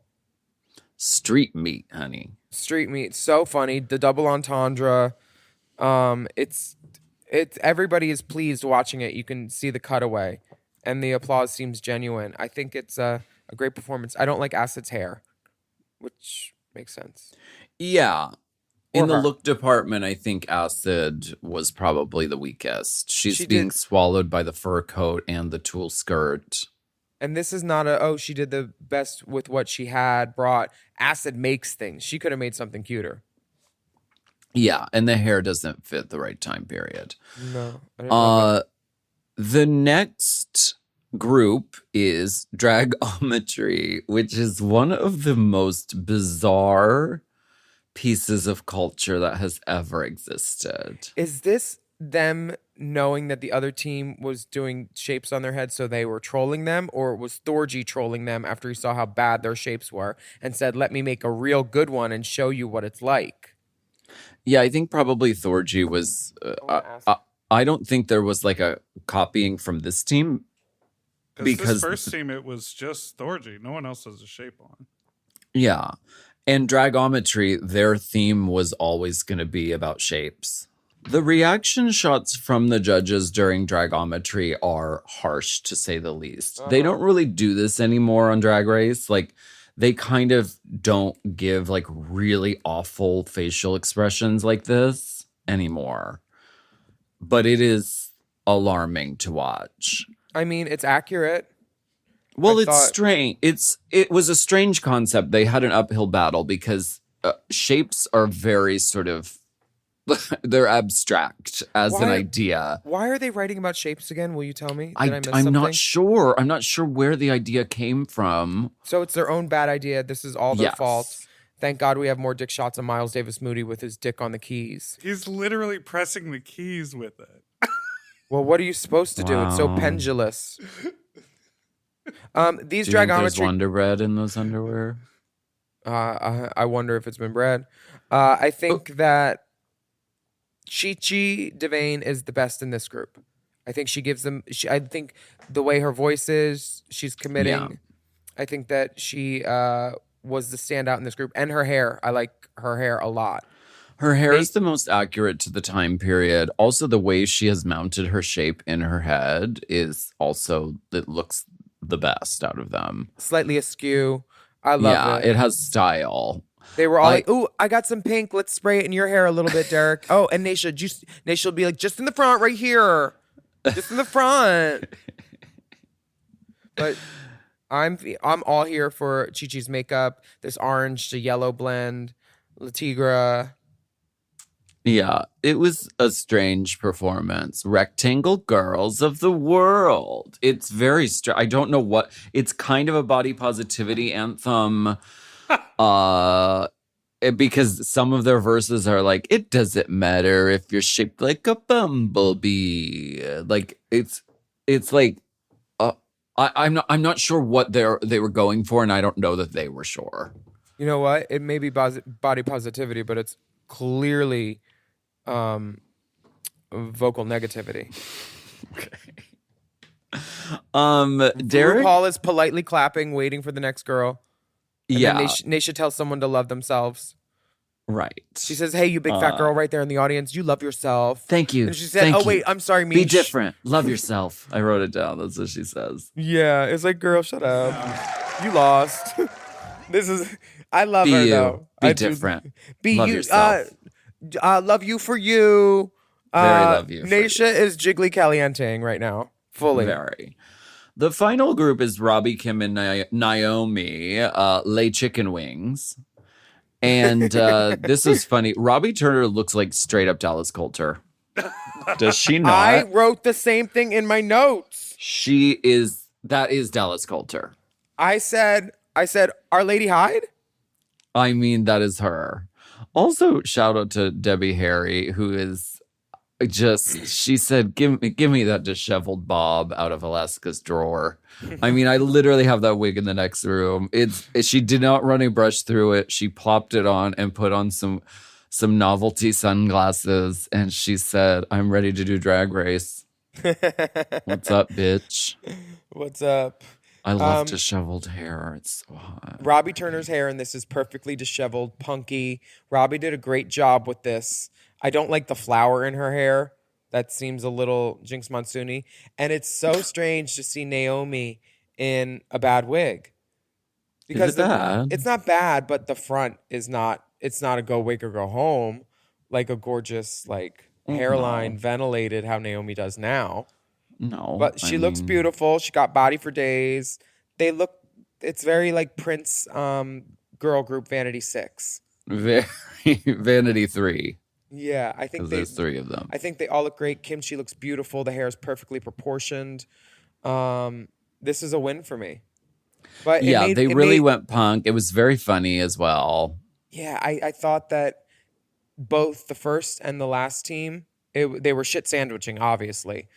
S2: Street meat, honey.
S1: Street meat, so funny. The double entendre. It's everybody is pleased watching it. You can see the cutaway, and the applause seems genuine. I think it's a great performance. I don't like Acid's hair, which makes sense.
S2: Yeah. In
S1: Or
S2: the
S1: her.
S2: look department, I think Acid was probably the weakest. She's
S1: She
S2: being
S1: did-
S2: swallowed by the fur coat and the tulle skirt.
S1: And this is not she did the best with what she had brought. Acid makes things. She could have made something cuter.
S2: Yeah, and the hair doesn't fit the right time period.
S1: No. I didn't love it.
S2: The next group is Dragometry, which is one of the most bizarre pieces of culture that has ever existed.
S1: Is this them knowing that the other team was doing shapes on their head, so they were trolling them? Or was Thorgy trolling them after he saw how bad their shapes were and said, let me make a real good one and show you what it's like?
S2: Yeah, I think probably Thorgy was. I don't think there was like a copying from this team.
S4: Because this first team, it was just Thorgy. No one else has a shape on.
S2: Yeah. And Dragometry, their theme was always going to be about shapes. The reaction shots from the judges during Dragometry are harsh, to say the least. They don't really do this anymore on Drag Race. Like, they kind of don't give like really awful facial expressions like this anymore. But it is alarming to watch.
S1: I mean, it's accurate.
S2: Well, it's strange. It was a strange concept. They had an uphill battle because shapes are very sort of they're abstract as an idea.
S1: Why are they writing about shapes again? Will you tell me?
S2: I'm not sure. I'm not sure where the idea came from.
S1: So it's their own bad idea. This is all their fault. Thank God we have more dick shots of Miles Davis Moody with his dick on the keys.
S4: He's literally pressing the keys with it.
S1: Well, what are you supposed to do? It's so pendulous. These Dragometry.
S2: There's Wonder Bread in those underwear.
S1: I wonder if it's been bred. I think that Chi Chi Devayne is the best in this group. I think she gives them. I think the way her voice is, she's committing.
S2: Yeah.
S1: I think that she was the standout in this group, and her hair. I like her hair a lot.
S2: Her hair is the most accurate to the time period. Also, the way she has mounted her shape in her head is also it looks the best out of them.
S1: Slightly askew. I love it.
S2: It has style.
S1: They were all like, "Ooh, I got some pink. Let's spray it in your hair a little bit, Derek." Oh, and Naysha will be like, "Just in the front, right here, just in the front." But I'm all here for Chi Chi's makeup. This orange to yellow blend, La Tigra.
S2: Yeah, it was a strange performance. Rectangle Girls of the World. It's very I don't know what. It's kind of a body positivity anthem. Because some of their verses are like, it doesn't matter if you're shaped like a bumblebee. Like it's like I'm not sure what they were going for, and I don't know that they were sure.
S1: You know what? It may be body positivity, but it's clearly vocal negativity.
S2: Okay. Derek
S1: RuPaul is politely clapping, waiting for the next girl. And then Naysha tells someone to love themselves.
S2: Right.
S1: She says, "Hey, you big fat girl right there in the audience, you love yourself."
S2: Thank you.
S1: And she said, "Oh wait, I'm sorry, me.
S2: Be different. Love yourself." I wrote it down. That's what she says.
S1: Yeah, it's like, girl, shut up. You lost. I love her though.
S2: Be different.
S1: Be
S2: love
S1: you.
S2: Yourself.
S1: Love you for you.
S2: Very love you.
S1: Naysha is jiggly calienteing right now, fully.
S2: Very. The final group is Robbie, Kim, and Naomi, lay chicken wings. And this is funny. Robbie Turner looks like straight up Dallas Coulter. Does she not?
S1: I wrote the same thing in my notes.
S2: That is Dallas Coulter.
S1: I said, Our Lady Hyde?
S2: I mean, that is her. Also, shout out to Debbie Harry, who is she said, give me that disheveled bob out of Alaska's drawer. I mean, I literally have that wig in the next room. She did not run a brush through it. She plopped it on and put on some novelty sunglasses. And she said, "I'm ready to do Drag Race." What's up, bitch?
S1: What's up?
S2: I love disheveled hair. It's so hot.
S1: Robbie Turner's hair in this is perfectly disheveled, punky. Robbie did a great job with this. I don't like the flower in her hair. That seems a little Jinx Monsoony. And it's so strange to see Naomi in a bad wig. Because
S2: is it bad?
S1: It's not bad, but the front is not, it's not a go wig or go home, like a gorgeous hairline ventilated how Naomi does now.
S2: No.
S1: But she looks beautiful. She got body for days. It's very like Prince girl group Vanity 6.
S2: Very Vanity 3.
S1: Yeah, I think
S2: there's 3 of them.
S1: I think they all look great. Kimchi looks beautiful. The hair is perfectly proportioned. This is a win for me. But
S2: they really went punk. It was very funny as well.
S1: Yeah, I thought that both the first and the last team, they were shit sandwiching, obviously.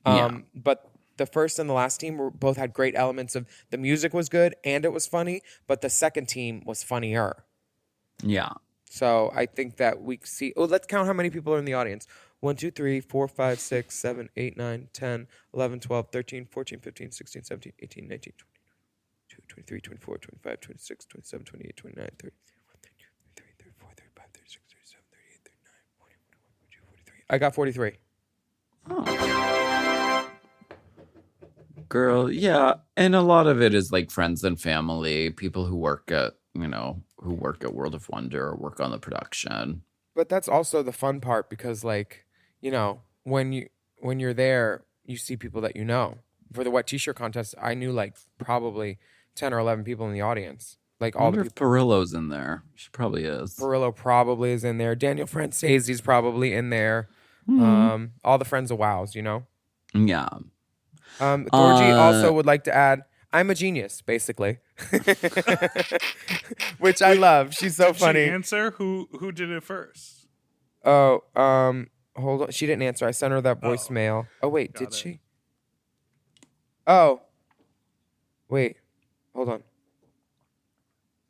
S1: But the first and the last team both had great elements of the music was good and it was funny, but the second team was funnier.
S2: Yeah.
S1: So I think that we see. Oh, let's count how many people are in the audience. 1, 2, 3, 4, 5, 6, 7, 8, 9, 10, 11, 12, 13, 14, 15, 16, 17, 18, 19, 20, 22, 23, 24, 25, 26, 27, 28, 29, 30, 31, 32, 33, 34, 35, 36, 37, 38, 39, 40, 41, 42, 43. I got 43.
S2: Girl, yeah. And a lot of it is like friends and family, people who work at, who work at World of Wonder or work on the production.
S1: But that's also the fun part because, like, when you're there, you see people that you know. For the wet t-shirt contest, I knew like probably 10 or 11 people in the audience. Like
S2: I
S1: all
S2: wonder
S1: the
S2: if
S1: people.
S2: Perillo's in there. She probably is.
S1: Perillo probably is in there. Daniel Francese's probably in there. All the friends of Wows,
S2: Yeah.
S1: Thorgy also would like to add, I'm a genius, basically. Which I love. She's so funny.
S4: Did she answer? Who did it first?
S1: Oh, hold on. She didn't answer. I sent her that voicemail. Oh, wait, did she? Oh. Wait. Hold on.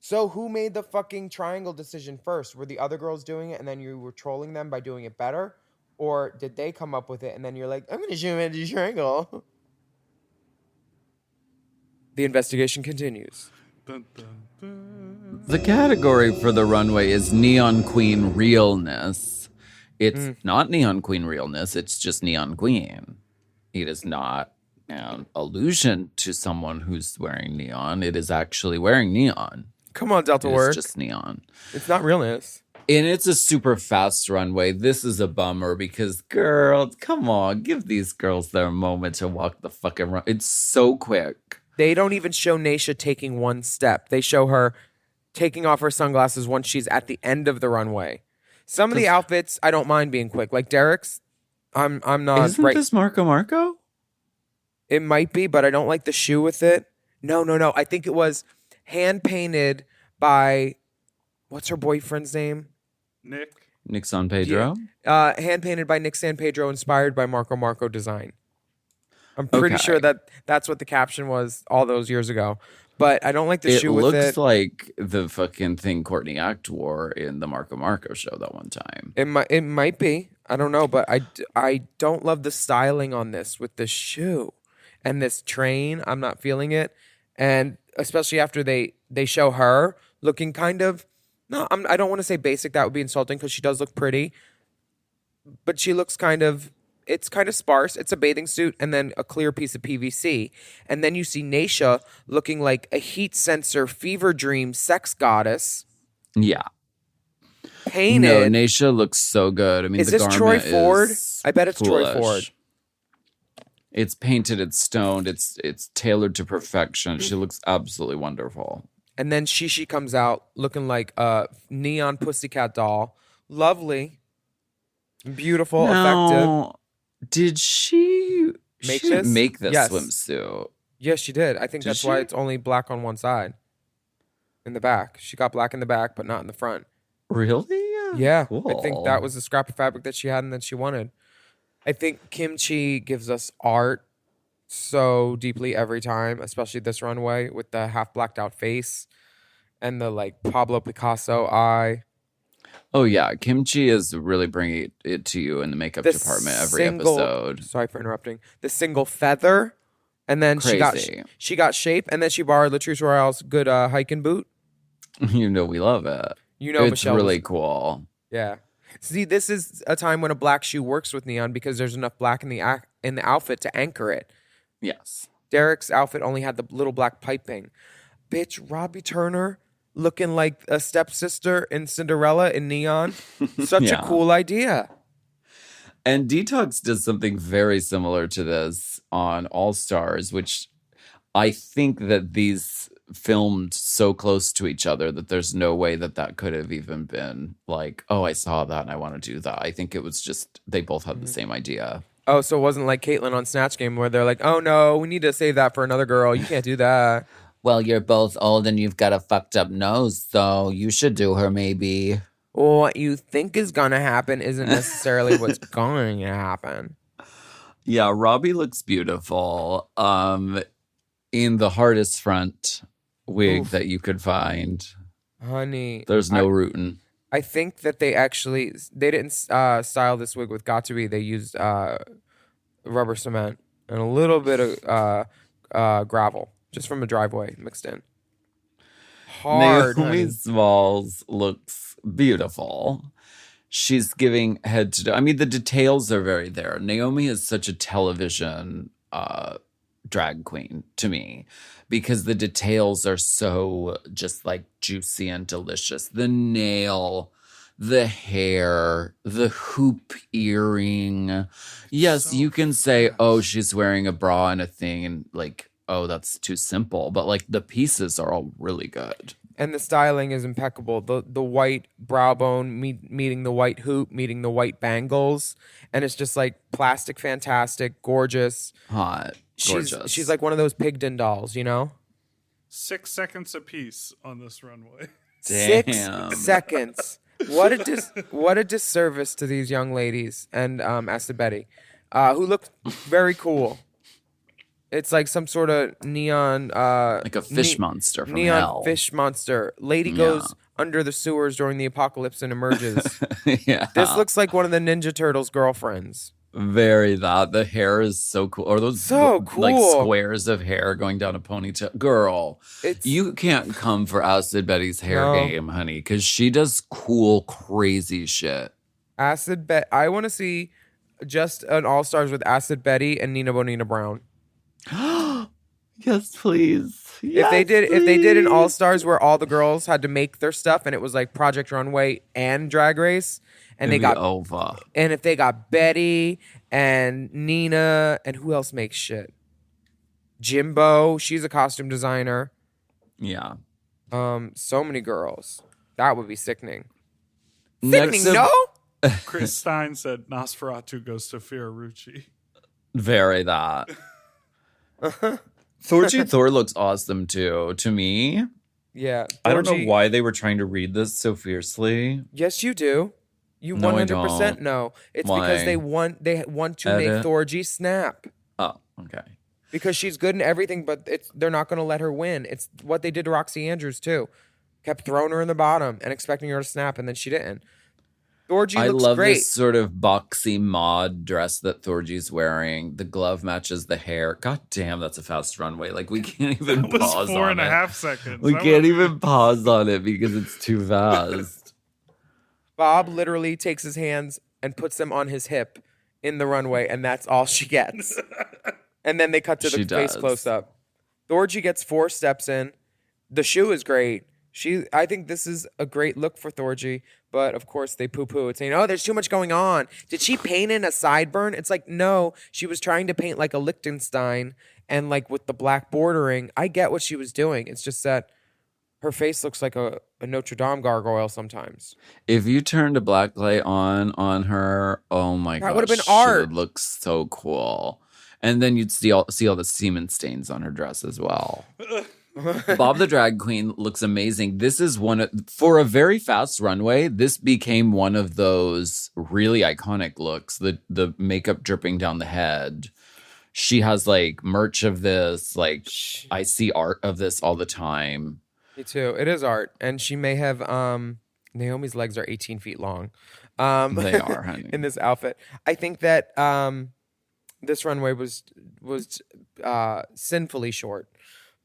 S1: So who made the fucking triangle decision first? Were the other girls doing it and then you were trolling them by doing it better? Or did they come up with it and then you're like, I'm going to show him a triangle? The investigation continues.
S4: Dun, dun, dun.
S2: The category for the runway is Neon Queen Realness. It's not Neon Queen Realness, it's just Neon Queen. It is not an allusion to someone who's wearing neon. It is actually wearing neon.
S1: Come on, Delta
S2: It's
S1: Work.
S2: just neon.
S1: It's not realness.
S2: And it's a super fast runway. This is a bummer because, girl, come on. Give these girls their moment to walk the fucking run. It's so quick.
S1: They don't even show Naysha taking one step. They show her taking off her sunglasses once she's at the end of the runway. Some of the outfits, I don't mind being quick. Like Derek's, I'm not
S2: Isn't
S1: right.
S2: this Marco?
S1: It might be, but I don't like the shoe with it. No. I think it was hand painted by, what's her boyfriend's name?
S2: Nick San Pedro?
S1: Hand painted by Nick San Pedro, inspired by Marco design. I'm pretty
S2: Okay.
S1: sure that's what the caption was all those years ago. But I don't like the
S2: It
S1: shoe with it.
S2: looks like the fucking thing Courtney Act wore in the Marco show that one time.
S1: It might be. I don't know, but I don't love the styling on this with the shoe and this train. I'm not feeling it, and especially after they show her looking kind of I don't want to say basic. That would be insulting because she does look pretty, but she looks it's kind of sparse. It's a bathing suit and then a clear piece of PVC, and then you see Naysha looking like a heat sensor fever dream sex goddess.
S2: Yeah.
S1: Painted.
S2: No, Naysha looks so good. I mean,
S1: Is
S2: the
S1: this Troy
S2: garment
S1: Ford?
S2: is
S1: I bet it's Troy
S2: foolish.
S1: Ford.
S2: It's painted, it's stoned, it's tailored to perfection. She looks absolutely wonderful.
S1: And then Chi Chi comes out looking like a neon pussycat doll. Lovely. Beautiful, effective.
S2: Now, did she
S1: Make
S2: she didn't
S1: this?
S2: make this
S1: Yes.
S2: swimsuit?
S1: Yes, she did. I think
S2: Did
S1: that's why
S2: she?
S1: it's only black on one side. In the back. She got black in the back, but not in the front.
S2: Really?
S1: Yeah.
S2: Cool.
S1: I think that was the scrap of fabric that she had and that she wanted. I think Kimchi gives us art so deeply every time, especially this runway with the half blacked out face and the like Pablo Picasso eye.
S2: Oh yeah, Kimchi is really bringing it to you in the makeup
S1: The
S2: department every
S1: single-
S2: episode.
S1: Sorry for interrupting. The single feather, and then
S2: Crazy.
S1: she got shape, and then she borrowed Latrice Royale's good hiking boot.
S2: You know we love it.
S1: You know,
S2: It's
S1: Michelle
S2: really
S1: was-
S2: cool.
S1: Yeah. See, this is a time when a black shoe works with neon because there's enough black in the outfit to anchor it.
S2: Yes.
S1: Derek's outfit only had the little black piping. Bitch, Robbie Turner looking like a stepsister in Cinderella in neon. Such
S2: Yeah.
S1: a cool idea.
S2: And Detox does something very similar to this on All Stars, which I think that these filmed so close to each other that there's no way that could have even been like, oh, I saw that and I want to do that. I think it was just they both had the same idea.
S1: Oh, so it wasn't like Caitlyn on Snatch Game where they're like, oh no, we need to save that for another girl. You can't do that.
S2: Well, you're both old and you've got a fucked up nose, so you should do her maybe.
S1: Well, what you think is going to happen isn't necessarily what's going to happen.
S2: Yeah, Robbie looks beautiful. In the hardest front wig
S1: Oof.
S2: that you could find.
S1: Honey.
S2: There's no rootin'.
S1: I think that they didn't style this wig with Got To Be. They used rubber cement and a little bit of gravel just from a driveway mixed in. Hard.
S2: Naomi
S1: honey.
S2: Smalls looks beautiful. She's giving head to. I mean, the details are very there. Naomi is such a television drag queen to me because the details are so just like juicy and delicious. The nail, the hair, the hoop earring. Yes,
S4: So
S2: you can say,
S4: fast.
S2: oh, she's wearing a bra and a thing, and like, oh, that's too simple. But like the pieces are all really good.
S1: And the styling is impeccable. The white brow bone meeting the white hoop, meeting the white bangles. And it's just like plastic fantastic, gorgeous.
S2: Hot. Gorgeous.
S1: She's like one of those Pigden dolls, you know?
S4: 6 seconds apiece on this runway.
S2: Damn.
S1: 6 seconds. What a disservice to these young ladies and Acid Betty, who look very cool. It's like some sort of neon,
S2: like a fish monster from
S1: neon
S2: hell.
S1: fish monster. Lady goes under the sewers during the apocalypse and emerges.
S2: Yeah.
S1: This looks like one of the Ninja Turtles' girlfriends.
S2: Very that. The hair is so cool. Or those
S1: So cool.
S2: like squares of hair going down a ponytail. Girl, you can't come for Acid Betty's hair game, honey, because she does cool, crazy shit.
S1: Acid Bet. I want to see just an All Stars with Acid Betty and Nina Bonina Brown.
S2: Yes, please.
S1: If they did an All Stars where all the girls had to make their stuff and it was like Project Runway and Drag Race, and they got
S2: over.
S1: And if they got Betty and Nina and who else makes shit? Jimbo, she's a costume designer.
S2: Yeah.
S1: So many girls. That would be sickening.
S2: Next
S1: Sickening, no?
S4: Chris Stein said Nosferatu goes to Fiorucci.
S2: Very that. Thorgy Thor looks awesome too. To me,
S1: Yeah.
S2: I don't know
S1: Thorgy-
S2: why they were trying to read this so fiercely.
S1: Yes, you do. You
S2: No, I
S1: 100%
S2: don't.
S1: know. It's
S2: Why?
S1: because they want to make
S2: Edit.
S1: Thorgy snap.
S2: Oh, okay.
S1: Because she's good in everything, but they're not going to let her win. It's what they did to Roxy Andrews too. Kept throwing her in the bottom and expecting her to snap, and then she didn't. Thorgy
S2: I
S1: looks
S2: love
S1: great.
S2: this sort of boxy mod dress that Thorgy's wearing. The glove matches the hair. God damn, that's a fast runway. Like we can't even
S4: That was
S2: pause
S4: four
S2: on
S4: and a
S2: it.
S4: half seconds.
S2: We
S4: That
S2: can't
S4: was-
S2: even pause on it because it's too fast.
S1: Bob literally takes his hands and puts them on his hip in the runway, and that's all she gets. And then they cut to the
S2: She
S1: face
S2: does.
S1: close up. Thorgy gets 4 steps in. The shoe is great. I think this is a great look for Thorgy, but of course they poo-poo it, saying, "Oh, there's too much going on. Did she paint in a sideburn?" It's like, no, she was trying to paint like a Liechtenstein and like with the black bordering. I get what she was doing. It's just that her face looks like a Notre Dame gargoyle sometimes.
S2: If you turned a black light on her, oh my god,
S1: That would've been art.
S2: She would look so cool. And then you'd see all the semen stains on her dress as well. Bob the Drag Queen looks amazing. This is for a very fast runway, this became one of those really iconic looks. The makeup dripping down the head. She has like merch of this. Like I see art of this all the time.
S1: Me too. It is art. And she may have Naomi's legs are 18 feet long.
S2: They are, honey.
S1: In this outfit. I think that this runway was sinfully short.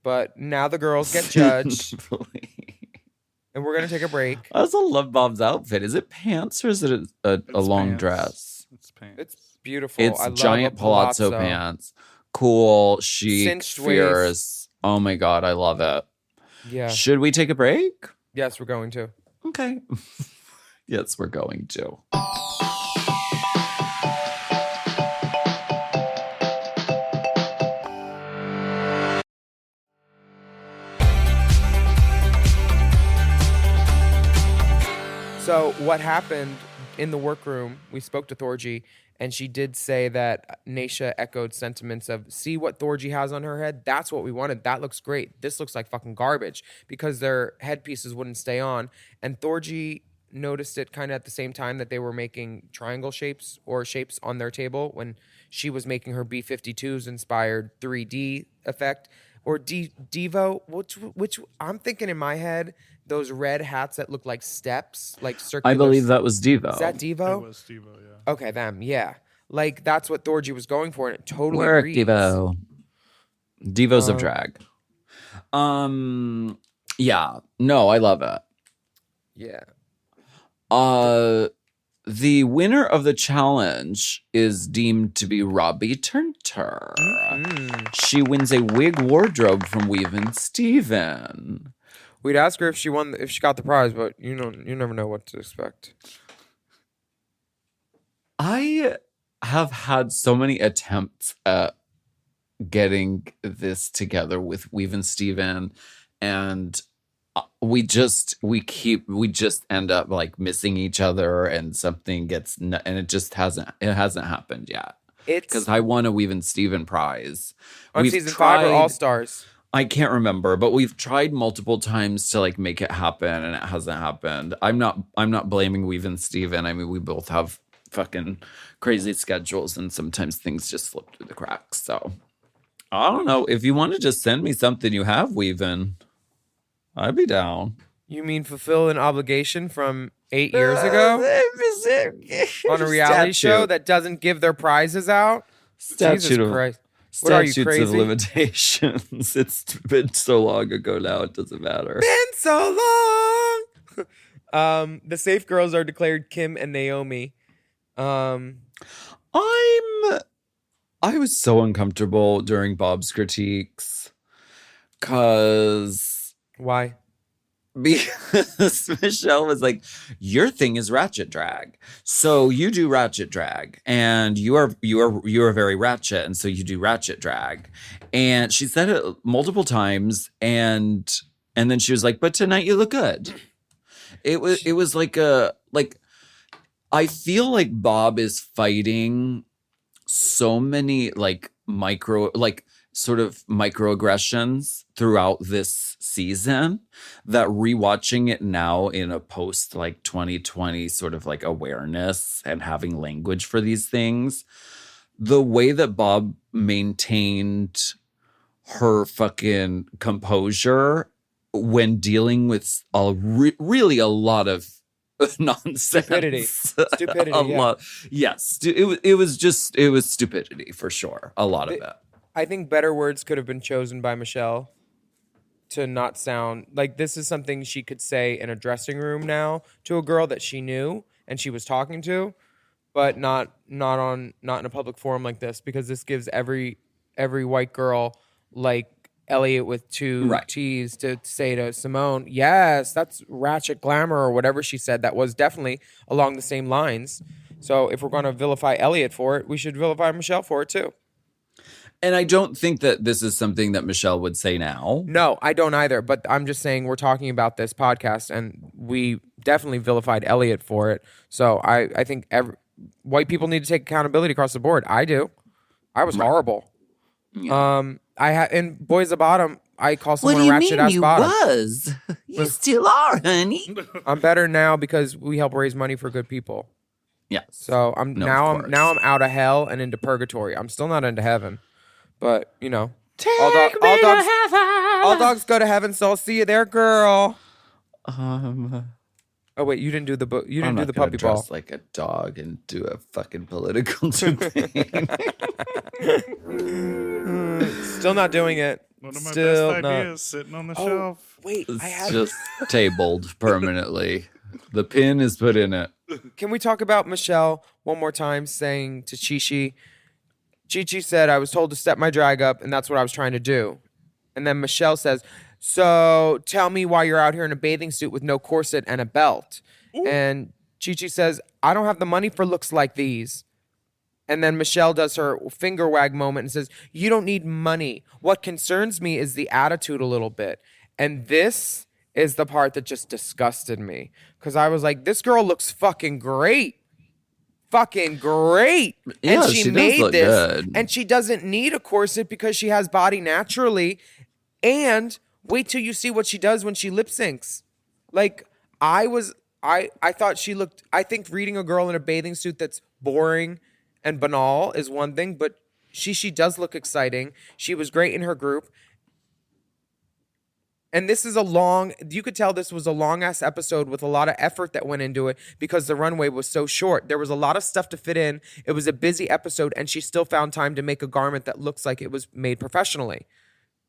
S1: But now the girls get judged. And we're going to take a break.
S2: I also love Bob's outfit. Is it pants or is it a long
S4: pants.
S2: dress?
S4: It's pants.
S1: It's beautiful.
S2: It's
S1: I love
S2: giant
S1: a
S2: palazzo pants. Cool, chic,
S1: Cinched waist.
S2: fierce. Oh my god, I love it.
S1: Yeah.
S2: Should we take a break?
S1: Yes, we're going to.
S2: Okay. Yes, we're going to.
S1: So what happened in the workroom, we spoke to Thorgy, and she did say that Naisha echoed sentiments of, see what Thorgy has on her head? That's what we wanted. That looks great. This looks like fucking garbage, because their headpieces wouldn't stay on. And Thorgy noticed it kind of at the same time that they were making triangle shapes or shapes on their table when she was making her B-52s inspired 3D effect. Or Devo, which I'm thinking in my head, those red hats that look like steps, like circular.
S2: I believe that was Devo.
S1: Is that Devo?
S4: It was Devo, yeah.
S1: Okay, them, yeah. Like, that's what Thorgy was going for, and it totally
S2: Work,
S1: reads.
S2: Devo. Devos of drag. Yeah. No, I love it.
S1: Yeah.
S2: the winner of the challenge is deemed to be Robbie Turner. She wins a wig wardrobe from Weave and Steven.
S1: We'd ask her if she got the prize, but you never know what to expect.
S2: I have had so many attempts at getting this together with Weave and Steven, and we just end up like missing each other, and something gets and it hasn't happened yet. It's because I won a Weave and Steven prize
S1: on season 5 or All Stars.
S2: I can't remember, but we've tried multiple times to like make it happen, and it hasn't happened. I'm not blaming Weave and Steven. I mean, we both have fucking crazy schedules, and sometimes things just slip through the cracks. So I don't know. If you want to just send me something you have, Weavin', I'd be down.
S1: You mean fulfill an obligation from 8 years ago on a reality show that doesn't give their prizes out?
S2: Statute of
S1: Christ. What are you,
S2: statutes
S1: crazy?
S2: of limitations. It's been so long ago now, it doesn't matter.
S1: Been so long. The safe girls are declared Kim and Naomi.
S2: I was so uncomfortable during Bob's critiques.
S1: Why?
S2: Because Michelle was like, your thing is ratchet drag, so you do ratchet drag, and you are very ratchet, and so you do ratchet drag. And she said it multiple times, and then she was like, but tonight you look good. It was like I feel like Bob is fighting so many like microaggressions throughout this season that rewatching it now in a post like 2020 sort of like awareness and having language for these things, the way that Bob maintained her fucking composure when dealing with really a lot of nonsense.
S1: Stupidity,
S2: lot. Yes. It was stupidity for sure. A lot of it.
S1: I think better words could have been chosen by Michelle to not sound like this is something she could say in a dressing room now to a girl that she knew and she was talking to, but not in a public forum like this, because this gives every white girl like Elliot with two T's to say to Simone, yes, that's ratchet glamour or whatever she said. That was definitely along the same lines. So if we're going to vilify Elliot for it, we should vilify Michelle for it too.
S2: And I don't think that this is something that Michelle would say now.
S1: No, I don't either. But I'm just saying we're talking about this podcast, and we definitely vilified Elliot for it. So I think white people need to take accountability across the board. I do. I was horrible. Yeah. In Boys the Bottom, I call someone a ratchet ass bottom.
S2: You still are, honey.
S1: I'm better now because we help raise money for good people.
S2: Yeah.
S1: So I'm out of hell and into purgatory. I'm still not into heaven. But, you know, all dogs go to heaven, so I'll see you there, girl. Oh wait, you didn't do the you didn't do the puppy ball.
S2: Dress like a dog and do a fucking political campaign.
S1: Still not doing it.
S4: One of my
S1: Still
S4: best
S1: not.
S4: ideas sitting on the shelf.
S1: Wait,
S2: It's just tabled permanently. The pin is put in it.
S1: Can we talk about Michelle one more time saying to Chi Chi? Chi Chi said, I was told to step my drag up, and that's what I was trying to do. And then Michelle says, so tell me why you're out here in a bathing suit with no corset and a belt. Ooh. And Chi Chi says, I don't have the money for looks like these. And then Michelle does her finger wag moment and says, you don't need money. What concerns me is the attitude a little bit. And this is the part that just disgusted me. Because I was like, this girl looks fucking great. Fucking great.
S2: Yeah,
S1: and she
S2: made
S1: this
S2: good.
S1: And she doesn't need a corset because she has body naturally. And wait till you see what she does when she lip syncs. Like I thought she looked, I think reading a girl in a bathing suit that's boring and banal is one thing, but she does look exciting. She was great in her group. And this is you could tell this was a long ass episode with a lot of effort that went into it because the runway was so short. There was a lot of stuff to fit in. It was a busy episode, and she still found time to make a garment that looks like it was made professionally.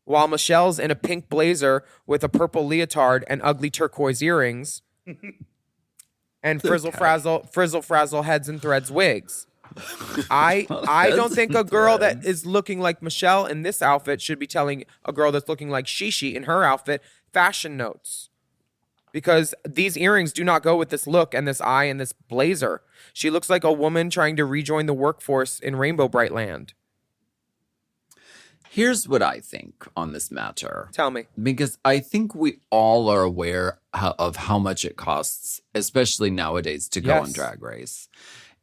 S1: While Michelle's in a pink blazer with a purple leotard and ugly turquoise earrings. and frizzle frazzle heads and threads wigs. I don't think a girl that is looking like Michelle in this outfit should be telling a girl that's looking like Chi Chi in her outfit fashion notes. Because these earrings do not go with this look and this eye and this blazer. She looks like a woman trying to rejoin the workforce in Rainbow Bright Land.
S2: Here's what I think on this matter.
S1: Tell me.
S2: Because I think we all are aware of how much it costs, especially nowadays, to go on Drag Race.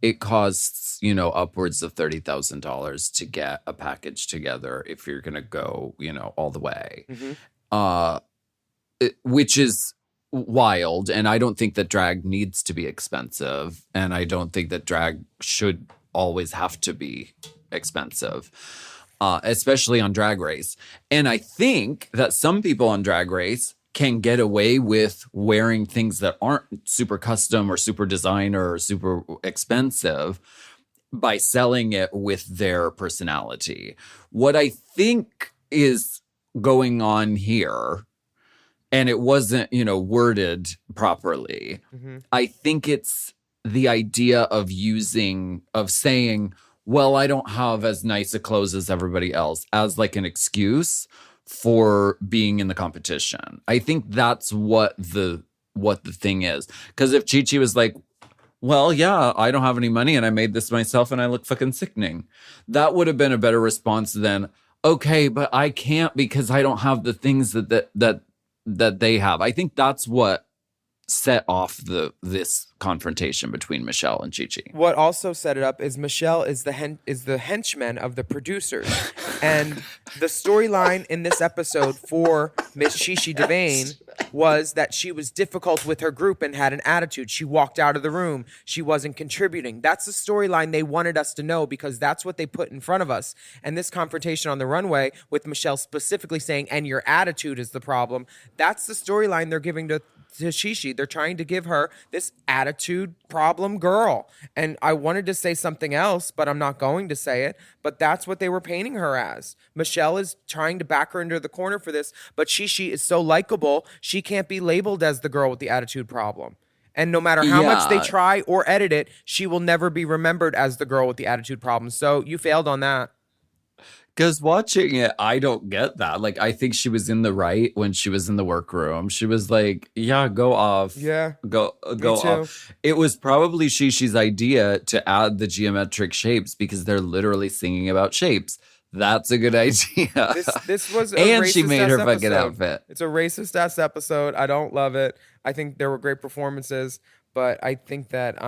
S2: It costs, upwards of $30,000 to get a package together if you're going to go, all the way. Which is wild. And I don't think that drag needs to be expensive. And I don't think that drag should always have to be expensive. Especially on Drag Race. And I think that some people on Drag Race can get away with wearing things that aren't super custom or super designer or super expensive by selling it with their personality. What I think is going on here, and it wasn't, worded properly, I think it's the idea of saying, well, I don't have as nice a clothes as everybody else as like an excuse for being in the competition. I think that's what the thing is. Because if Chi Chi was like, well, yeah, I don't have any money and I made this myself and I look fucking sickening, that would have been a better response than, okay, but I can't because I don't have the things that they have. I think that's what set off this confrontation between Michelle and Chi Chi.
S1: What also set it up is Michelle is the henchman of the producers. And the storyline in this episode for Miss Chi Chi Devayne was that she was difficult with her group and had an attitude. She walked out of the room. She wasn't contributing. That's the storyline they wanted us to know because that's what they put in front of us. And this confrontation on the runway with Michelle specifically saying, and your attitude is the problem, that's the storyline they're giving to Chi Chi. They're trying to give her this attitude problem girl. And I wanted to say something else, but I'm not going to say it. But that's what they were painting her as. Michelle is trying to back her into the corner for this, but Chi Chi is so likable, she can't be labeled as the girl with the attitude problem. And no matter how much they try or edit it, she will never be remembered as the girl with the attitude problem. So you failed on that.
S2: Because watching it, I don't get that. Like, I think she was in the right when she was in the workroom. She was like, yeah, go off.
S1: Yeah.
S2: Go off. It was probably Chi Chi's idea to add the geometric shapes because they're literally singing about shapes. That's a good idea.
S1: This was a
S2: and she made her
S1: episode.
S2: fucking outfit.
S1: It's a racist-ass episode. I don't love it. I think there were great performances, but I think that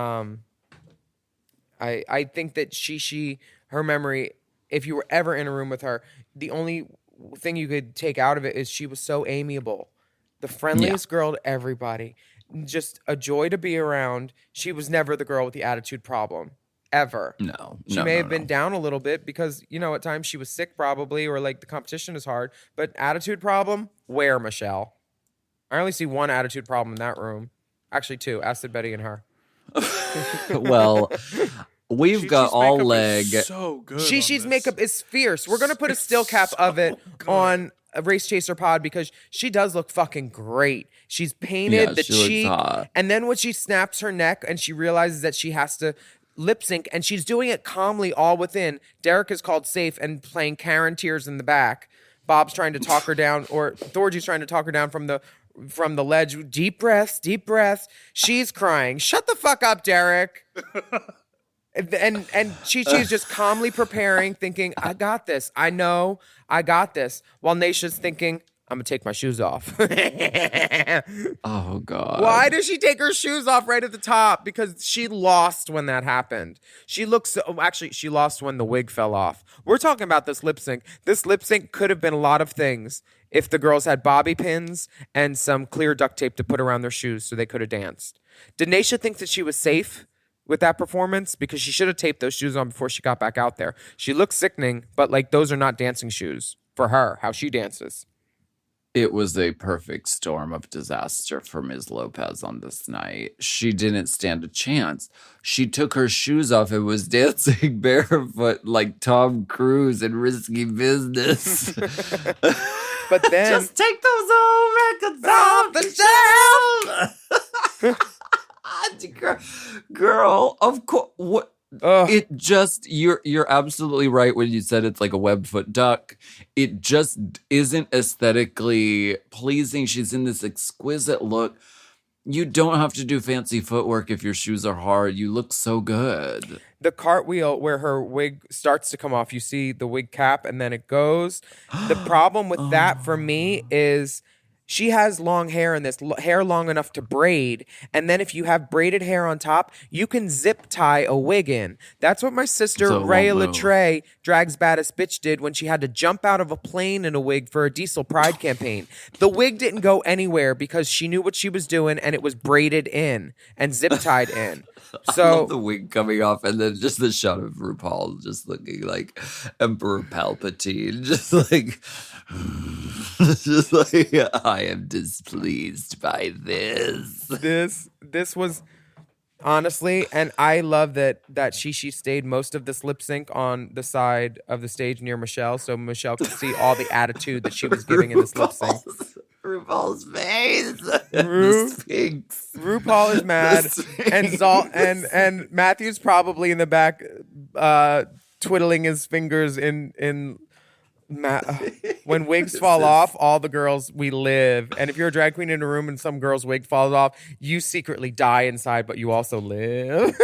S1: I think that Chi, her memory, if you were ever in a room with her, the only thing you could take out of it is she was so amiable. The friendliest girl to everybody. Just a joy to be around. She was never the girl with the attitude problem. Ever. She may have been down a little bit because, at times she was sick probably or like the competition is hard. But attitude problem? Where, Michelle? I only see one attitude problem in that room. Actually, two. Acid Betty and her.
S2: Well... We've got all leg.
S4: So good.
S1: Chi Chi's makeup is fierce. We're gonna put a still cap of it on a Race Chaser pod because she does look fucking great. She's painted the cheek, and then when she snaps her neck and she realizes that she has to lip sync, and she's doing it calmly, all within. Derek is called safe and playing Karen tears in the back. Bob's trying to talk her down, or Thorgy's trying to talk her down from the ledge. Deep breaths, deep breaths. She's crying. Shut the fuck up, Derek. And Chi Chi's just calmly preparing, thinking, I got this. I know I got this. While Naisha's thinking, I'm going to take my shoes off.
S2: Oh, God.
S1: Why does she take her shoes off right at the top? Because she lost when that happened. She lost when the wig fell off. We're talking about this lip sync. This lip sync could have been a lot of things if the girls had bobby pins and some clear duct tape to put around their shoes so they could have danced. Did Naisha think that she was safe with that performance? Because she should have taped those shoes on before she got back out there. She looks sickening, but those are not dancing shoes for her, how she dances.
S2: It was a perfect storm of disaster for Ms. Lopez on this night. She didn't stand a chance. She took her shoes off and was dancing barefoot like Tom Cruise in Risky Business.
S1: But then...
S2: Just take those old records off the shelf! Girl, of course. What?
S1: Ugh.
S2: It just you're absolutely right when you said it's like a webfoot duck. It just isn't aesthetically pleasing. She's in this exquisite look. You don't have to do fancy footwork if your shoes are hard. You look so good.
S1: The cartwheel where her wig starts to come off, you see the wig cap and then it goes. The problem with that for me is she has long hair and this hair long enough to braid. And then if you have braided hair on top, you can zip tie a wig in. That's what my sister
S2: So it
S1: Rhea
S2: won't move.
S1: Latre, Drag's Baddest Bitch, did when she had to jump out of a plane in a wig for a Diesel Pride campaign. The wig didn't go anywhere because she knew what she was doing and it was braided in and zip tied in.
S2: I
S1: So
S2: love the wig coming off and then just the shot of RuPaul just looking like Emperor Palpatine. Just like, I am displeased by this.
S1: this was honestly, and I love that Chi Chi stayed most of this lip sync on the side of the stage near Michelle, so Michelle could see all the attitude that she was giving in this lip sync.
S2: RuPaul's face.
S1: Ru-
S2: The Sphinx.
S1: RuPaul is mad, and Zal and Matthew's probably in the back, twiddling his fingers in. When wigs fall off, all the girls, we live. And if you're a drag queen in a room and some girl's wig falls off, you secretly die inside, but you also live.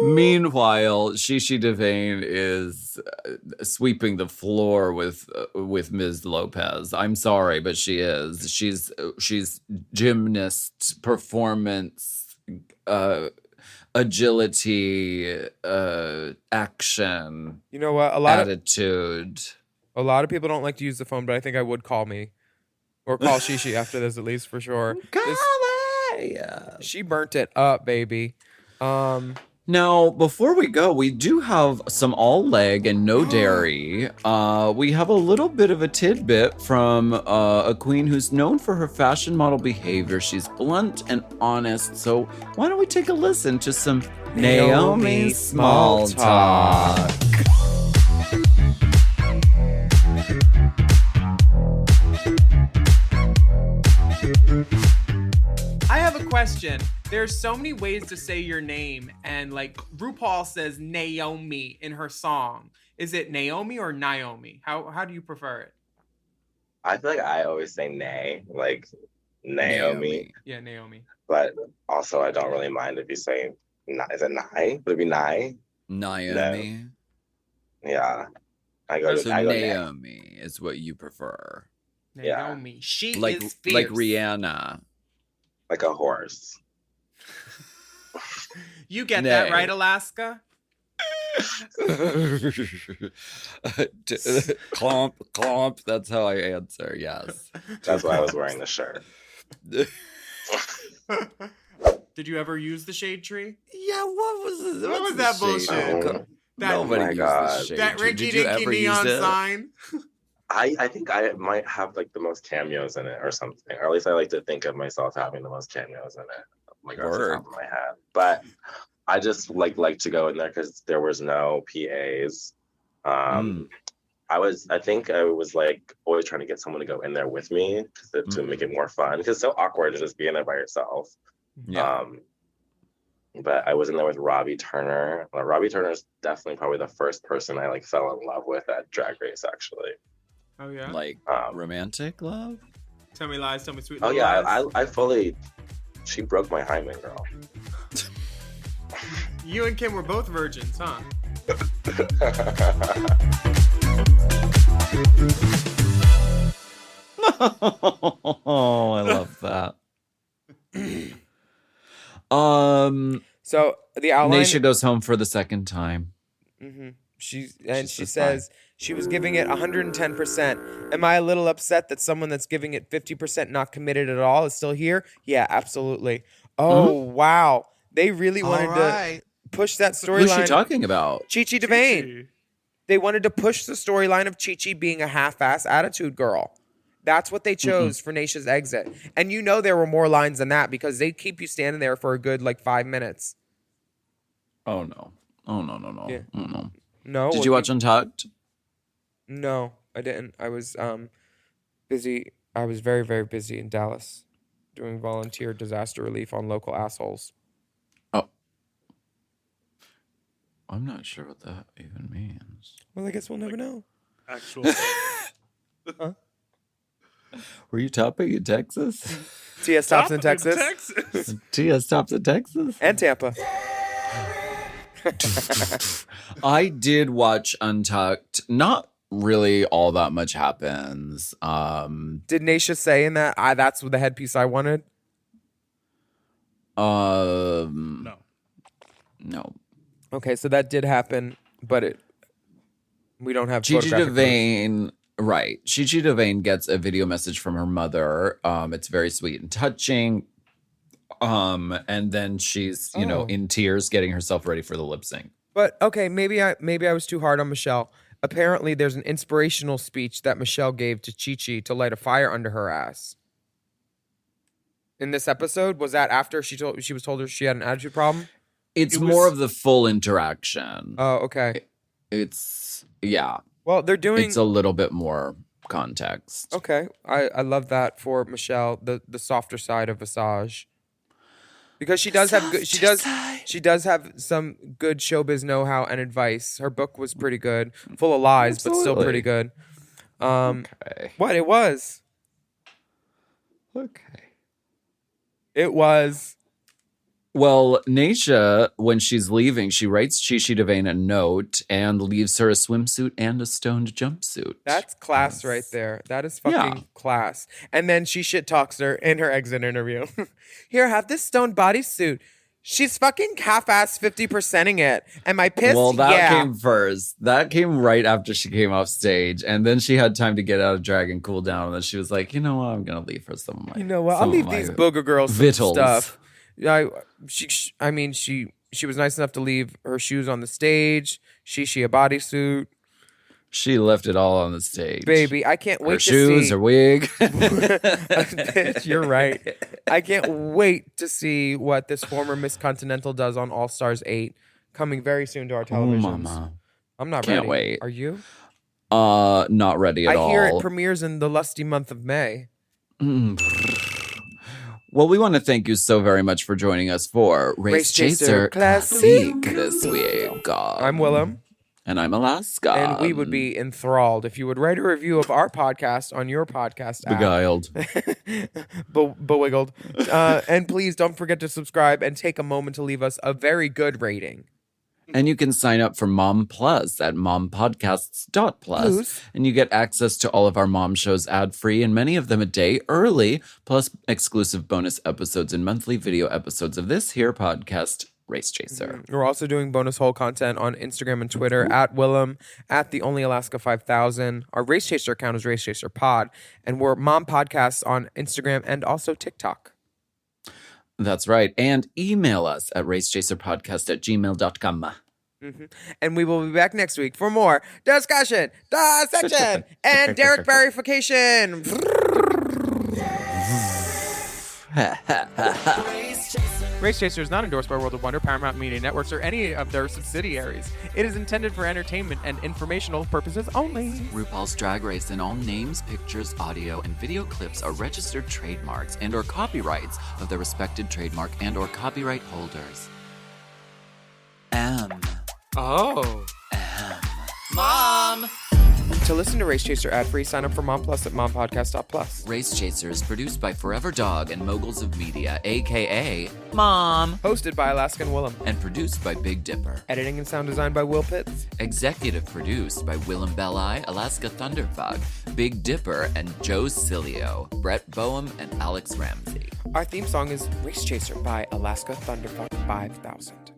S2: Meanwhile, Chi Chi Devayne is sweeping the floor with Ms. Lopez. I'm sorry, but she is. She's gymnast, performance, agility, action.
S1: You know what?
S2: Attitude.
S1: A lot of people don't like to use the phone, but I think I would call me. Or call Chi Chi after this, at least, for sure.
S2: Yeah.
S1: She burnt it up, baby.
S2: Now, before we go, we do have some all leg and no dairy. We have a little bit of a tidbit from a queen who's known for her fashion model behavior. She's blunt and honest. So why don't we take a listen to some Naomi small talk?
S1: I have a question. There's so many ways to say your name, and like RuPaul says Naomi in her song. Is it Naomi or Naomi? How do you prefer it?
S8: I feel like I always say nay, like Naomi.
S1: Yeah, Naomi.
S8: But also, I don't really mind if you say, is it Nye? Would it be Nye?
S2: Naomi.
S8: Yeah. I go
S2: So
S8: Nay.
S2: Naomi is what you prefer.
S1: Naomi. Yeah. She
S2: like,
S1: is fierce.
S2: like Rihanna.
S8: Like a horse.
S1: You get that right, Alaska?
S2: Clomp, clomp. That's how I answer, yes.
S8: That's why I was wearing the shirt.
S1: Did you ever use the shade tree?
S2: Yeah, what was this?
S1: What was that bullshit?
S2: Nobody used the shade
S1: that
S2: tree.
S1: Ricky
S2: Did you
S1: Dinky
S2: ever
S1: neon
S2: use it?
S1: sign.
S8: I think I might have like the most cameos in it or something. Or at least I like to think of myself having the most cameos in it. Like off the top of my head. But I just like to go in there because there was no PAs. I think I was like always trying to get someone to go in there with me to make it more fun. Because it's so awkward to just be in there by yourself.
S2: Yeah.
S8: But I was in there with Robbie Turner. Robbie Turner is definitely probably the first person I like fell in love with at Drag Race, actually.
S1: Oh yeah.
S2: Like romantic love?
S1: Tell me lies, tell me sweet.
S8: Oh yeah,
S1: lies.
S8: I fully. She broke my hymen, girl.
S1: You and Kim were both virgins, huh?
S2: Oh, I love that.
S1: So the outline.
S2: Naisha goes home for the second time.
S1: Mm-hmm. She says she was giving it 110%. Am I a little upset that someone that's giving it 50% not committed at all is still here? Yeah, absolutely. Oh wow, they really wanted to push that storyline.
S2: Who's she talking about?
S1: Chi Chi Devayne. They wanted to push the storyline of Chi Chi being a half-ass attitude girl. That's what they chose for Naisha's exit. And you know there were more lines than that because they keep you standing there for a good 5 minutes.
S2: Oh no. Oh no.
S1: Yeah.
S2: Oh, no.
S1: No.
S2: Did you watch Untucked?
S1: No, I didn't. I was busy. I was very, very busy in Dallas. doing volunteer disaster relief on local assholes.
S2: Oh. I'm not sure what that even means.
S1: Well, I guess we'll never know.
S4: Actual.
S1: Huh?
S2: Were you topping in Texas?
S1: Tia stops in Texas.
S2: Tia stops in Texas.
S1: And Tampa.
S2: I did watch Untucked. Not really all that much happens.
S1: Did Naisha say in that, that's the headpiece I wanted?
S2: No.
S1: Okay, so that did happen, but we don't have
S2: Chi Chi
S1: photographic proof.
S2: Devayne, right. Chi Chi Devayne gets a video message from her mother. It's very sweet and touching. And then she's, in tears getting herself ready for the lip sync.
S1: But okay, maybe I was too hard on Michelle. Apparently, there's an inspirational speech that Michelle gave to Chi Chi to light a fire under her ass. In this episode, was that after she was told she had an attitude problem?
S2: It's more of the full interaction.
S1: Oh, okay. Well, they're doing.
S2: It's a little bit more context.
S1: Okay, I love that for Michelle, the softer side of Visage. Because she does have good, she does have some good showbiz know-how and advice. Her book was pretty good, full of lies, but still pretty good.
S2: Okay.
S1: What it was?
S2: Okay.
S1: It was.
S2: Well, Naisha, when she's leaving, she writes Chi Chi Devayne a note and leaves her a swimsuit and a stoned jumpsuit.
S1: That's class right there. That is fucking class. And then she shit talks her in her exit interview. Here, have this stoned bodysuit. She's fucking half-ass 50%ing it. Am I pissed?
S2: Well, that came first. That came right after she came off stage. And then she had time to get out of drag and cool down. And then she was like, you know what? I'm going to leave her some of my
S1: I'll leave these booger girls some
S2: vittles.
S1: stuff. She was nice enough to leave her shoes on the stage. She a bodysuit.
S2: She left it all on the stage.
S1: Baby, I can't wait
S2: her
S1: to
S2: shoes,
S1: see.
S2: her wig.
S1: Bitch, you're right. I can't wait to see what this former Miss Continental does on All Stars 8, coming very soon to our televisions.
S2: Mama.
S1: I'm not
S2: Can't
S1: ready.
S2: wait.
S1: Are you?
S2: Not ready at all.
S1: I hear it premieres in the lusty month of May.
S2: Well, we want to thank you so very much for joining us for Race Chaser Classic this week.
S1: I'm Willam.
S2: And I'm Alaska.
S1: And we would be enthralled if you would write a review of our podcast on your podcast app.
S2: Beguiled.
S1: Bewiggled. And please don't forget to subscribe and take a moment to leave us a very good rating.
S2: And you can sign up for Mom Plus at mompodcasts.plus. And you get access to all of our mom shows ad-free and many of them a day early, plus exclusive bonus episodes and monthly video episodes of this here podcast, Race Chaser.
S1: We're also doing bonus hole content on Instagram and Twitter at Willam, at the Only Alaska 5000. Our Race Chaser account is Race Chaser Pod. And we're Mom Podcasts on Instagram and also TikTok.
S2: That's right. And email us at racechaserpodcast@gmail.com.
S1: And we will be back next week for more discussion, dissection, and Derek Barryfication. Race Chaser is not endorsed by World of Wonder, Paramount Media Networks, or any of their subsidiaries. It is intended for entertainment and informational purposes only.
S2: RuPaul's Drag Race and all names, pictures, audio, and video clips are registered trademarks and or copyrights of their respected trademark and or copyright holders. Mom!
S1: To listen to Race Chaser ad-free, sign up for Mom Plus at mompodcast.plus.
S2: Race Chaser is produced by Forever Dog and Moguls of Media, a.k.a. Mom.
S1: Hosted by Alaska and Willam.
S2: And produced by Big Dipper.
S1: Editing and sound design by Will Pitts.
S2: Executive produced by Willam Belli, Alaska Thunderfuck, Big Dipper, and Joe Cilio, Brett Boehm, and Alex Ramsey.
S1: Our theme song is Race Chaser by Alaska Thunderfuck 5000.